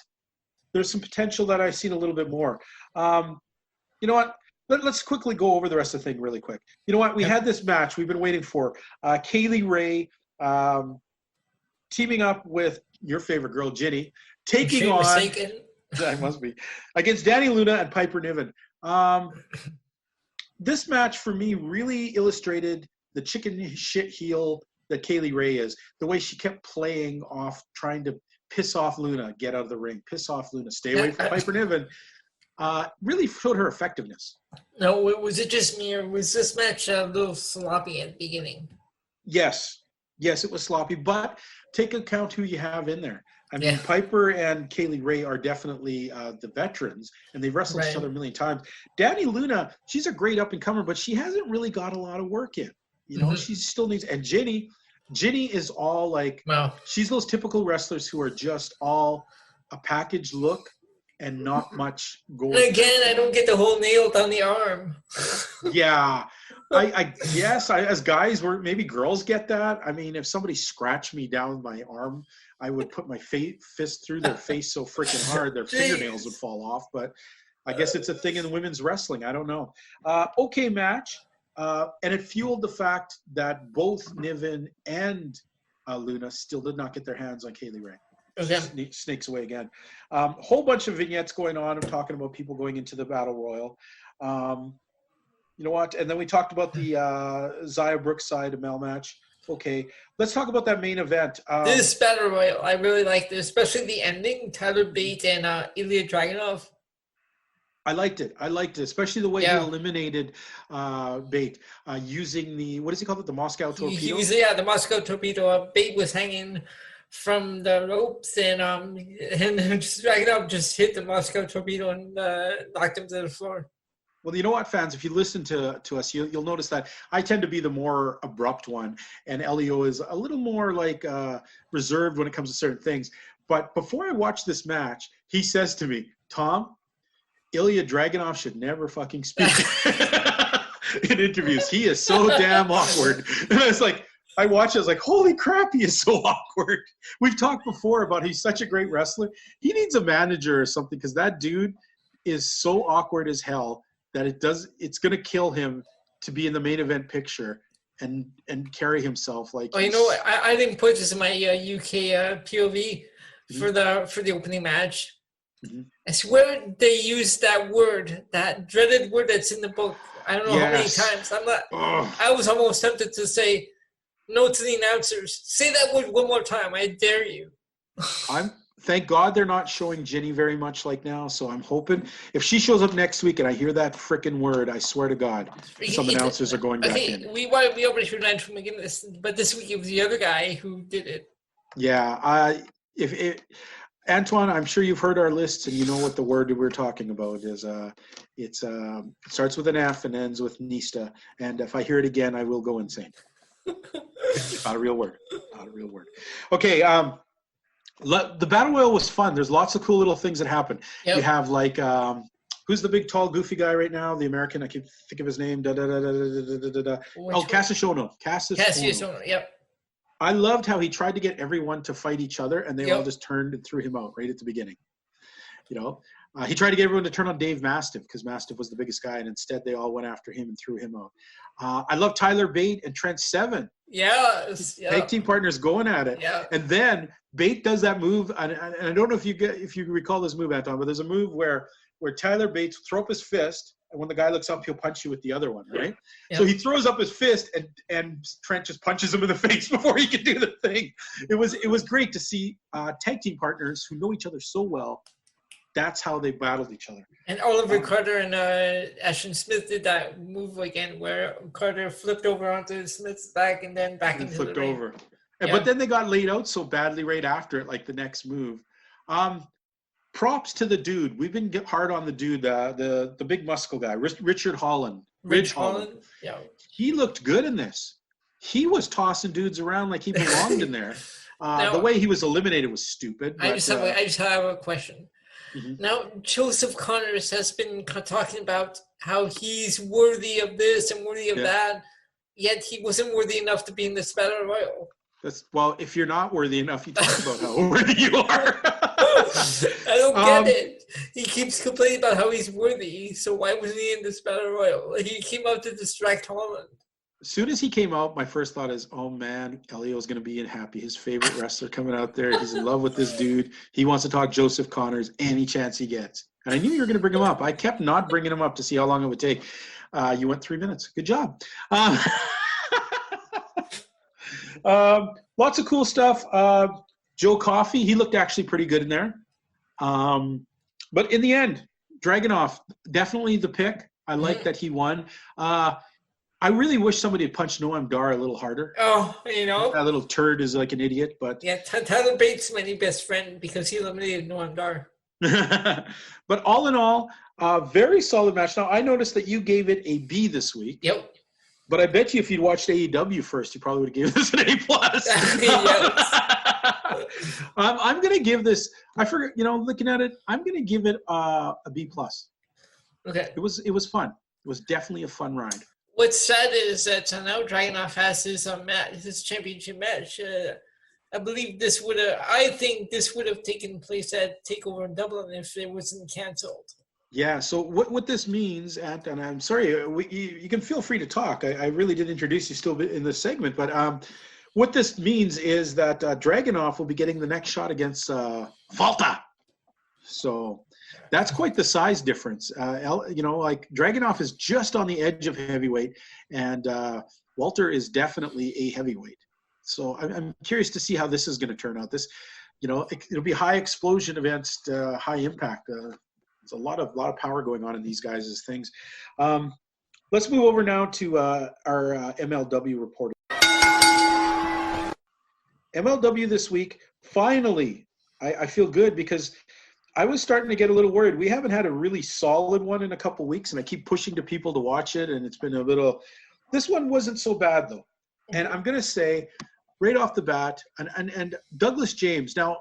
there's some potential that I've seen a little bit more. You know what? Let's quickly go over the rest of the thing really quick. You know what? We had this match we've been waiting for. Kaylee Ray teaming up with your favorite girl, Ginny, taking on that must be against Danny Luna and Piper Niven. This match for me really illustrated the chicken shit heel that Kaylee Ray is. The way she kept playing off, trying to piss off Luna, get out of the ring, piss off Luna, stay away from Piper Niven. Really showed her effectiveness. No, was it just me, or was this match a little sloppy at the beginning? Yes, it was sloppy, but take account who you have in there. I mean, Piper and Kaylee Ray are definitely the veterans, and they've wrestled each other a million times. Danny Luna, she's a great up-and-comer, but she hasn't really got a lot of work in. You know, she still needs – and Ginny is all like she's those typical wrestlers who are just all a package look and not much going. Again, I don't get the whole nail down the arm. Yeah. I guess as guys, maybe girls get that. I mean, if somebody scratched me down my arm, I would put my fist through their face so freaking hard their fingernails would fall off. But I guess it's a thing in women's wrestling. I don't know. Okay match. And it fueled the fact that both Niven and Luna still did not get their hands on Kaylee Ray. Okay. Snakes away again. Whole bunch of vignettes going on. I'm talking about people going into the Battle Royal. You know what? And then we talked about the Xia Brookside Mel match. Okay, let's talk about that main event. This Battle Royal, I really liked it, especially the ending. Tyler Bate and Ilya Dragunov. I liked it, especially the way he eliminated Bate using the, what does he call it, the Moscow Torpedo? He was, the Moscow Torpedo. Bate was hanging from the ropes, and Dragunov just hit the Moscow Torpedo and knocked him to the floor. Well, you know what, fans? If you listen to us, you'll notice that I tend to be the more abrupt one, and Elio is a little more like reserved when it comes to certain things. But before I watch this match, he says to me, Tom, Ilya Dragunov should never fucking speak in interviews. He is so damn awkward. And I was like, I watched it, I was like, holy crap, he is so awkward. We've talked before about he's such a great wrestler. He needs a manager or something because that dude is so awkward as hell that it's going to kill him to be in the main event picture and carry himself like. Oh, you know what? I didn't put this in my UK POV for the opening match. Mm-hmm. I swear they used that word, that dreaded word that's in the book. I don't know how many times. I was almost tempted to say, no to the announcers. Say that word one more time. I dare you. Thank God they're not showing Ginny very much like now. So I'm hoping if she shows up next week and I hear that frickin' word, I swear to God, some announcers are going back in. We already heard that from again, but this week it was the other guy who did it. Yeah. Antoine, I'm sure you've heard our lists and you know what the word we're talking about is. It starts with an F and ends with Nista. And if I hear it again, I will go insane. Not a real word. Okay. The Battle Royal was fun. There's lots of cool little things that happen. Yep. You have like, who's the big, tall, goofy guy right now? The American. I can't think of his name. Cassius Ohno. Cassius Ohno. Yep. I loved how he tried to get everyone to fight each other, and they all just turned and threw him out right at the beginning. You know, he tried to get everyone to turn on Dave Mastiff because Mastiff was the biggest guy, and instead they all went after him and threw him out. I love Tyler Bate and Trent Seven. Yes. Tag team partners going at it. Yeah. And then Bate does that move, and I don't know if you recall this move, Anton, but there's a move where Tyler Bates throw up his fist, and when the guy looks up, he'll punch you with the other one, right? Yep. So he throws up his fist, and Trent just punches him in the face before he can do the thing. It was great to see tag team partners who know each other so well. That's how they battled each other. And Oliver Carter and Ashton Smith did that move again, where Carter flipped over onto Smith's back and then back into the ring. Over. Yeah. But then they got laid out so badly right after it, like the next move. Props to the dude. We've been hard on the dude, the big muscle guy, Richard Holland. Ridge Holland. Yeah. He looked good in this. He was tossing dudes around like he belonged in there. Now, the way he was eliminated was stupid. But, I just have a question. Mm-hmm. Now, Joseph Connors has been talking about how he's worthy of this and worthy of that, yet he wasn't worthy enough to be in this Battle Royal. Well, if you're not worthy enough, you talk about how worthy you are. I don't get it. He keeps complaining about how he's worthy, so why wasn't he in this Battle Royal? He came out to distract Holland. As soon as he came out, my first thought is, oh man, Elio's going to be happy. His favorite wrestler coming out there. He's in love with this dude. He wants to talk Joseph Connors any chance he gets. And I knew you were going to bring him up. I kept not bringing him up to see how long it would take. You went 3 minutes. Good job. Lots of cool stuff. Joe Coffey, he looked actually pretty good in there. But in the end, Dragunov, definitely the pick. I like that he won. I really wish somebody had punched Noam Dar a little harder. Oh, you know. That little turd is like an idiot, but... Yeah, Tyler Bates' my best friend because he eliminated Noam Dar. But all in all, very solid match. Now, I noticed that you gave it a B this week. Yep. But I bet you if you'd watched AEW first, you probably would have given this an A+. I'm going to give this... I forgot, looking at it, I'm going to give it a B+. Okay. It was fun. It was definitely a fun ride. What's sad is that now Dragunov has his championship match. I think this would have taken place at TakeOver in Dublin if it wasn't canceled. Yeah, so what this means, and I'm sorry, you can feel free to talk. I really did introduce you still in this segment, but what this means is that Dragunov will be getting the next shot against Falta. So... that's quite the size difference. Dragunov is just on the edge of heavyweight, and Walter is definitely a heavyweight. So I'm curious to see how this is going to turn out. This, it'll be high explosion against high impact. There's a lot of power going on in these guys' things. Let's move over now to our MLW reporter. MLW this week, finally, I feel good because I was starting to get a little worried. We haven't had a really solid one in a couple weeks, and I keep pushing to people to watch it, and it's been a little – this one wasn't so bad, though. And I'm going to say right off the bat, and Douglas James. Now,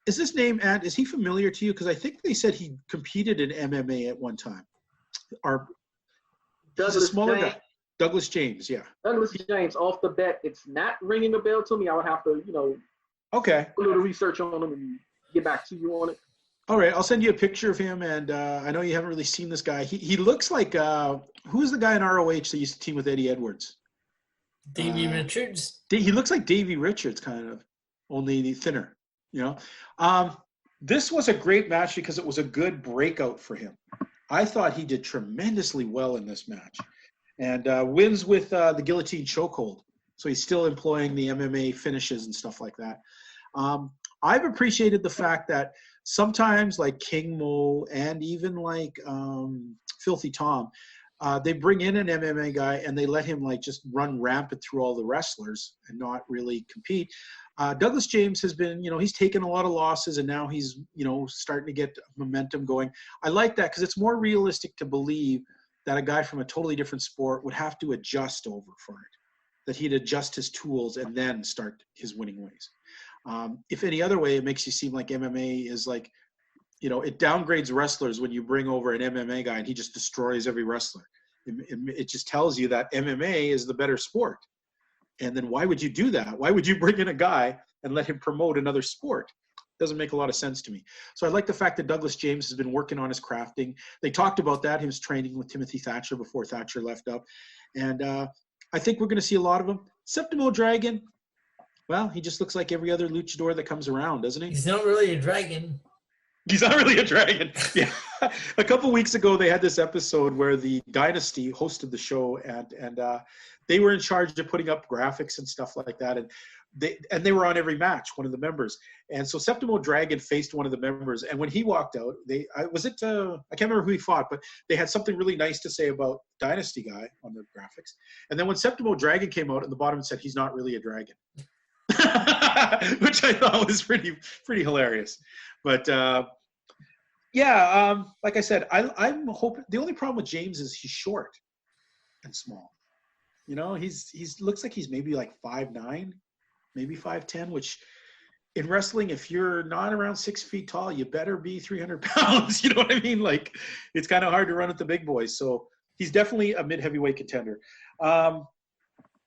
is this name, Ant, is he familiar to you? Because I think they said he competed in MMA at one time. He's a smaller guy. Douglas James, yeah. Douglas James, off the bat, it's not ringing a bell to me. I would have to, Okay. do a little research on him and get back to you on it. All right, I'll send you a picture of him, and I know you haven't really seen this guy. He looks like who's the guy in ROH that used to team with Eddie Edwards? Davey Richards. He looks like Davey Richards, kind of, only thinner. This was a great match because it was a good breakout for him. I thought he did tremendously well in this match, and wins with the guillotine chokehold. So he's still employing the MMA finishes and stuff like that. I've appreciated the fact that sometimes, like King Mo and even like Filthy Tom, they bring in an MMA guy and they let him like just run rampant through all the wrestlers and not really compete. Douglas James has been, he's taken a lot of losses and now he's, starting to get momentum going. I like that because it's more realistic to believe that a guy from a totally different sport would have to adjust over for it, that he'd adjust his tools and then start his winning ways. If any other way, it makes you seem like MMA is like, it downgrades wrestlers when you bring over an MMA guy and he just destroys every wrestler. It just tells you that MMA is the better sport. And then why would you do that? Why would you bring in a guy and let him promote another sport? Doesn't make a lot of sense to me. So I like the fact that Douglas James has been working on his crafting. They talked about that. He was training with Timothy Thatcher before Thatcher left up. And I think we're going to see a lot of him. Septimo Dragon, well, he just looks like every other luchador that comes around, doesn't he? He's not really a dragon. He's not really a dragon. Yeah. A couple weeks ago, they had this episode where the Dynasty hosted the show, and they were in charge of putting up graphics and stuff like that. And they were on every match, one of the members. And so Septimo Dragon faced one of the members. And when he walked out, I can't remember who he fought, but they had something really nice to say about Dynasty guy on the graphics. And then when Septimo Dragon came out, at the bottom it said, he's not really a dragon. Which I thought was pretty hilarious. But like I said, I'm hoping. The only problem with James is he's short and small. He's looks like he's maybe like 5'9", maybe 5'10", which in wrestling, if you're not around 6 feet tall, you better be 300 pounds. You know what I mean? Like, it's kind of hard to run at the big boys. So he's definitely a mid-heavyweight contender.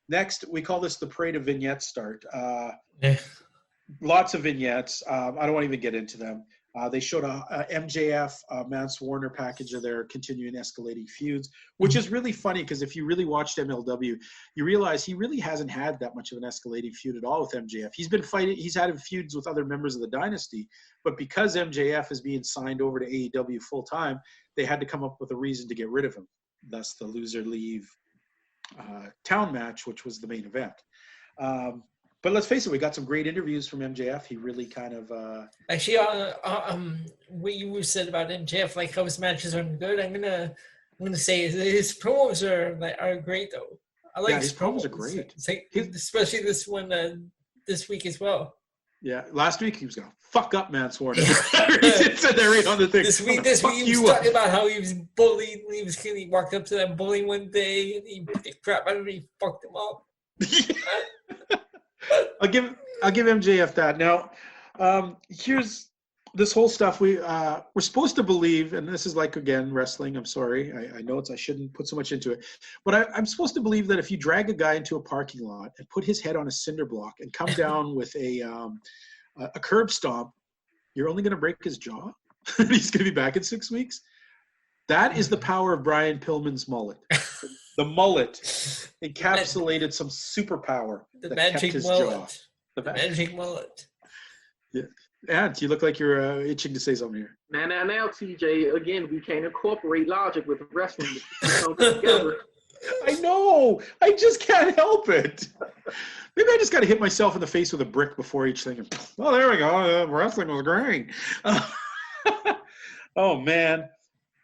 Next, we call this the parade of vignettes start. Lots of vignettes. I don't want to even get into them. They showed a MJF, Mance Warner package of their continuing escalating feuds, which is really funny because if you really watched MLW, you realize he really hasn't had that much of an escalating feud at all with MJF. He's been fighting. He's had feuds with other members of the Dynasty, but because MJF is being signed over to AEW full time, they had to come up with a reason to get rid of him. Thus, the loser leave town match, which was the main event. But let's face it, we got some great interviews from MJF. He really kind of actually, what you said about MJF, like how his matches aren't good. I'm gonna say his promos are great though. I like his promos are great. It's like, especially this one this week as well. Yeah, last week he was gonna fuck up Mance Warner. He said that right on the thing. This week he was talking about how he was bullied. He walked up to that bully one day and he beat the crap out of him. He fucked him up. I'll give MJF that. Now, here's this whole stuff we're supposed to believe, and this is like, again, wrestling. I'm sorry. I know I shouldn't put so much into it, but I'm supposed to believe that if you drag a guy into a parking lot and put his head on a cinder block and come down with a curb stomp, you're only going to break his jaw. He's going to be back in 6 weeks. That is the power of Brian Pillman's mullet. The mullet encapsulated some superpower. The that magic kept his mullet. jaw. The magic mullet. Yeah. Ant, you look like you're itching to say something here. Now, TJ, again, we can't incorporate logic with wrestling. Together. I know. I just can't help it. Maybe I just got to hit myself in the face with a brick before each thing. Oh, there we go. Wrestling was great. Oh, man.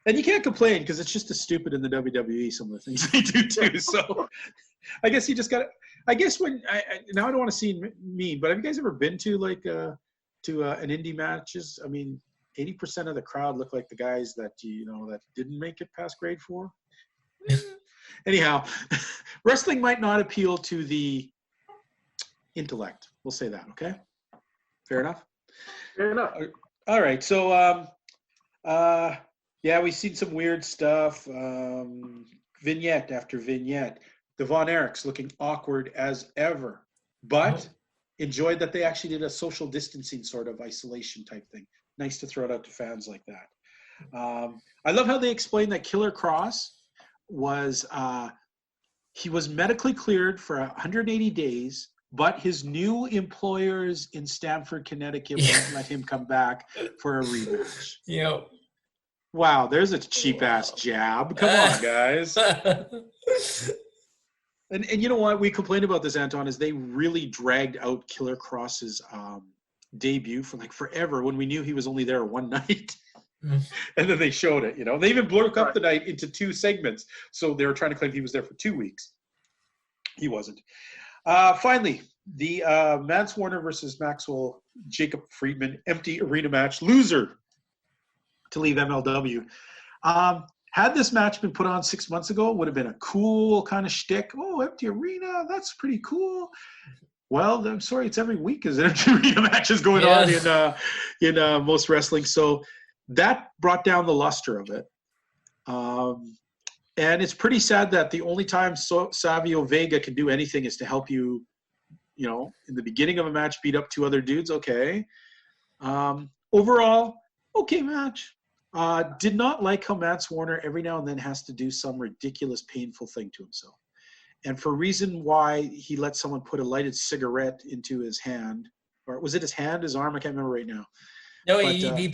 And you can't complain because it's just as stupid in the WWE, some of the things they do too. So I guess you just got to – I guess when – now I don't want to seem mean, but have you guys ever been to like an indie matches? I mean, 80% of the crowd look like the guys that, that didn't make it past grade 4. Anyhow, wrestling might not appeal to the intellect. We'll say that, okay? Fair enough? Fair enough. All right. So, yeah, we've seen some weird stuff. Vignette after vignette. The Von Erichs looking awkward as ever, but enjoyed that they actually did a social distancing sort of isolation type thing. Nice to throw it out to fans like that. I love how they explained that Killer Cross was he was medically cleared for 180 days, but his new employers in Stamford, Connecticut won't let him come back for a rematch. Yep. Wow, there's a cheap-ass jab. Come on, guys. And you know what? We complained about this, Anton, is they really dragged out Killer Cross's debut for like forever when we knew he was only there one night. And then they showed it, you know. They even broke up the night into 2 segments. So they were trying to claim he was there for 2 weeks. He wasn't. Finally, the Mance Warner versus Maxwell Jacob Friedman empty arena match. Loser to leave MLW. Had this match been put on 6 months ago, it would have been a cool kind of shtick. Oh, empty arena, that's pretty cool. Well, I'm sorry, it's every week is empty arena matches going on in most wrestling. So that brought down the luster of it. And it's pretty sad that the only time Savio Vega can do anything is to help you, you know, in the beginning of a match, beat up 2 other dudes. Okay. Overall, okay match. Did not like how Mance Warner every now and then has to do some ridiculous, painful thing to himself. And for a reason why he let someone put a lighted cigarette into his hand, or was it his hand, his arm? I can't remember right now. No, he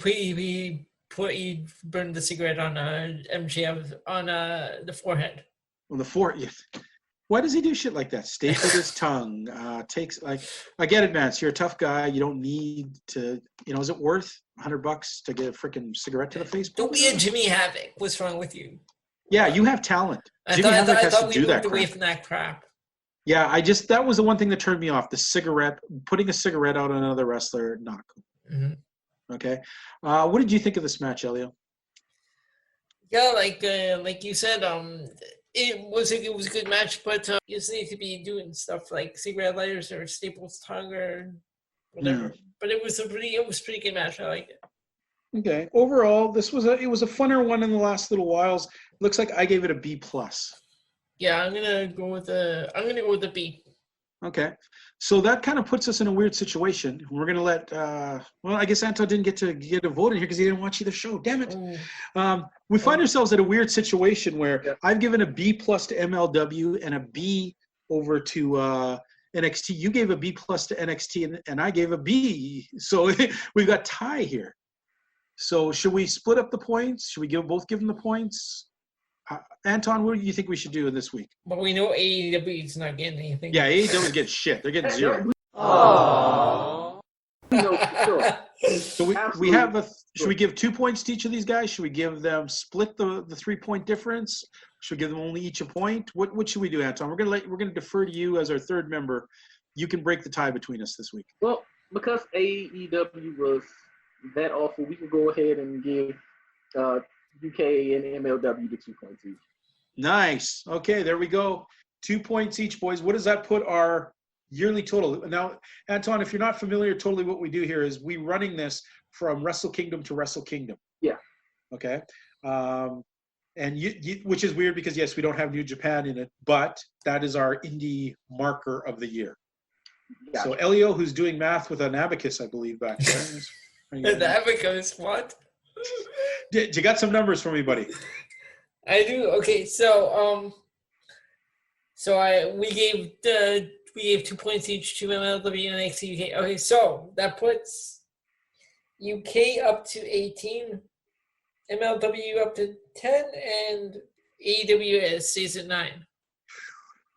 burned the cigarette on MJF on the forehead. On the forehead. Why does he do shit like that? Stapled his tongue. Takes like, I get it, Mance. You're a tough guy. You don't need to. You know, is it worth $100 to get a freaking cigarette to the face? Don't be a Jimmy Havoc. What's wrong with you? Yeah, you have talent. I thought we moved away from that crap. Yeah, that was the one thing that turned me off. The cigarette, putting a cigarette out on another wrestler, not cool. Mm-hmm. Okay. What did you think of this match, Elio? Yeah, like you said, it was a good match, but you just need to be doing stuff like cigarette lighters or Staples tongue or whatever. Yeah. But it was pretty good match. I like it. Okay. Overall, it was a funner one in the last little whiles. Looks like I gave it a B+. Yeah, I'm gonna go with a B. Okay. So that kind of puts us in a weird situation. We're going to let, I guess Anton didn't get a vote in here because he didn't watch either show. Damn it. We find ourselves in a weird situation where I've given a B+ to MLW and a B over to NXT. You gave a B+ to NXT and I gave a B. So we've got tie here. So should we split up the points? Should we both give them the points? Anton, what do you think we should do this week? But we know AEW is not getting anything. Yeah, AEW getting shit. They're getting 0. Aww. So we have should we give 2 points to each of these guys? Should we give them split the 3-point difference? Should we give them only each a point? What should we do, Anton? We're gonna defer to you as our third member. You can break the tie between us this week. Well, because AEW was that awful, we can go ahead and give UK and MLW the 2 points each. Nice. Okay, there we go. 2 points each, boys. What does that put our yearly total? Now, Anton, if you're not familiar, totally what we do here is we running this from Wrestle Kingdom to Wrestle Kingdom. Yeah. Okay. And which is weird because, yes, we don't have New Japan in it, but that is our indie marker of the year. Gotcha. So Elio, who's doing math with an abacus, I believe, back there. An abacus, what? You got some numbers for me, buddy? I do. Okay, so we gave 2 points each to MLW and NXT UK. Okay, so that puts UK up to 18, MLW up to 10, and AEW stays at 9.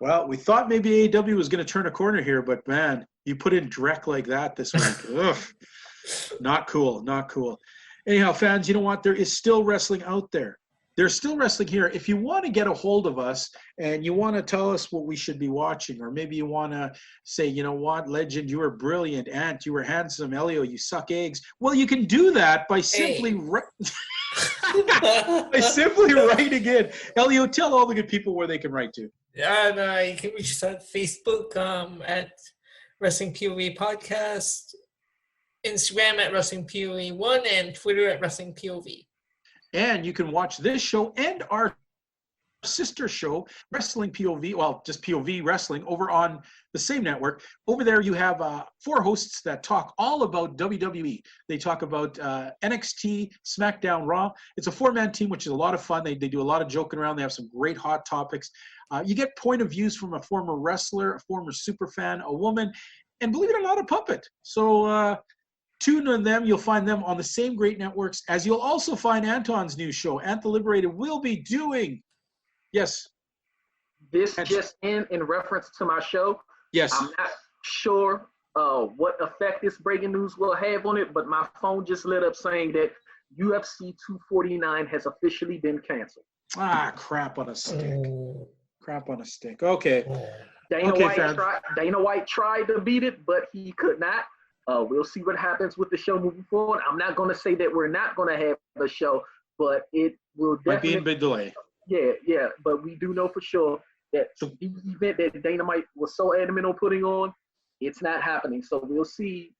Well, we thought maybe AEW was going to turn a corner here, but man, you put in Drek like that this week. Ugh. Not cool. Not cool. Anyhow, fans, you know what? There is still wrestling out there. There's still wrestling here. If you want to get a hold of us and you want to tell us what we should be watching, or maybe you want to say, you know what, Legend, you were brilliant. Ant, you were handsome. Elio, you suck eggs. Well, you can do that by simply simply writing in. Elio, tell all the good people where they can write to. Yeah, no, you can reach us on Facebook at Wrestling POV Podcast, Instagram at Wrestling POV1, and Twitter at Wrestling POV. And you can watch this show and our sister show, Wrestling POV, well, just POV Wrestling, over on the same network. Over there, you have 4 hosts that talk all about WWE. They talk about NXT, SmackDown, Raw. It's a 4-man team, which is a lot of fun. They do a lot of joking around. They have some great hot topics. You get point of views from a former wrestler, a former superfan, a woman, and believe it or not, a puppet. So tune in them. You'll find them on the same great networks, as you'll also find Anton's new show. Ant the Liberated will be doing, yes. This just in reference to my show. Yes. I'm not sure what effect this breaking news will have on it, but my phone just lit up saying that UFC 249 has officially been canceled. Ah, crap on a stick. Crap on a stick. Okay. Dana White tried to beat it, but he could not. We'll see what happens with the show moving forward. I'm not going to say that we're not going to have a show, but it will definitely might be in big delay. Yeah, but we do know for sure that the event that Dynamite was so adamant on putting on, it's not happening. So we'll see,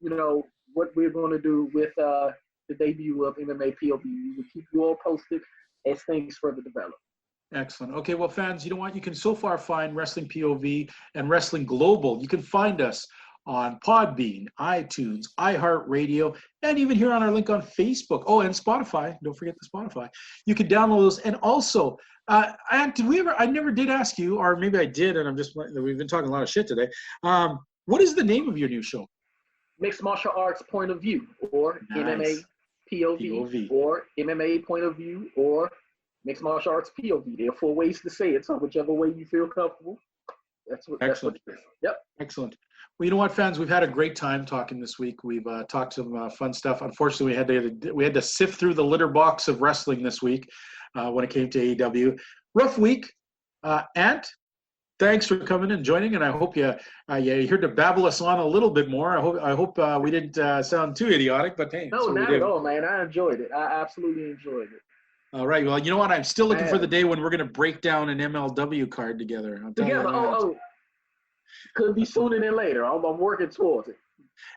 what we're going to do with the debut of MMA POV. We will keep you all posted as things further develop. Excellent. Okay, well, fans, you know what? You can so far find Wrestling POV and Wrestling Global. You can find us on Podbean, iTunes, iHeartRadio, and even here on our link on Facebook. Oh, and Spotify. Don't forget the Spotify. You can download those. And also, I never did ask you, or maybe I did, and we've been talking a lot of shit today. What is the name of your new show? Mixed Martial Arts Point of View, or MMA POV, or MMA Point of View, or Mixed Martial Arts POV. There are 4 ways to say it, so whichever way you feel comfortable. That's what it is. Yep. Excellent. Well, you know what, fans? We've had a great time talking this week. We've talked some fun stuff. Unfortunately, we had to sift through the litter box of wrestling this week when it came to AEW. Rough week. Ant, thanks for coming and joining, and I hope you're here to babble us on a little bit more. I hope we didn't sound too idiotic, but hey. No, not at all, man. I enjoyed it. I absolutely enjoyed it. All right. Well, you know what? I'm still looking for the day when we're going to break down an MLW card together. Could be sooner than later. I'm working towards it.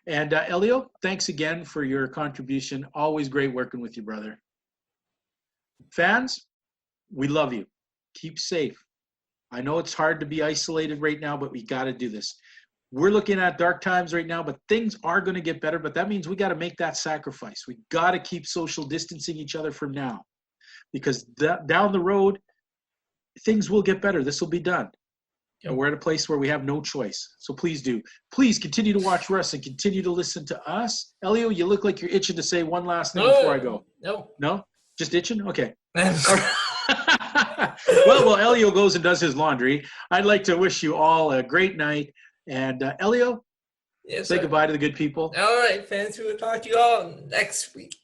And Elio, thanks again for your contribution. Always great working with you, brother. Fans, we love you. Keep safe. I know it's hard to be isolated right now, but we got to do this. We're looking at dark times right now, but things are going to get better. But that means we got to make that sacrifice. We got to keep social distancing each other from now, because down the road, things will get better. This will be done. And we're at a place where we have no choice. So please do. Please continue to watch wrestling. Continue to listen to us. Elio, you look like you're itching to say one last thing before I go. No? Just itching? Okay. Well, Elio goes and does his laundry. I'd like to wish you all a great night. And Elio, say goodbye to the good people. All right, fans. We will talk to you all next week.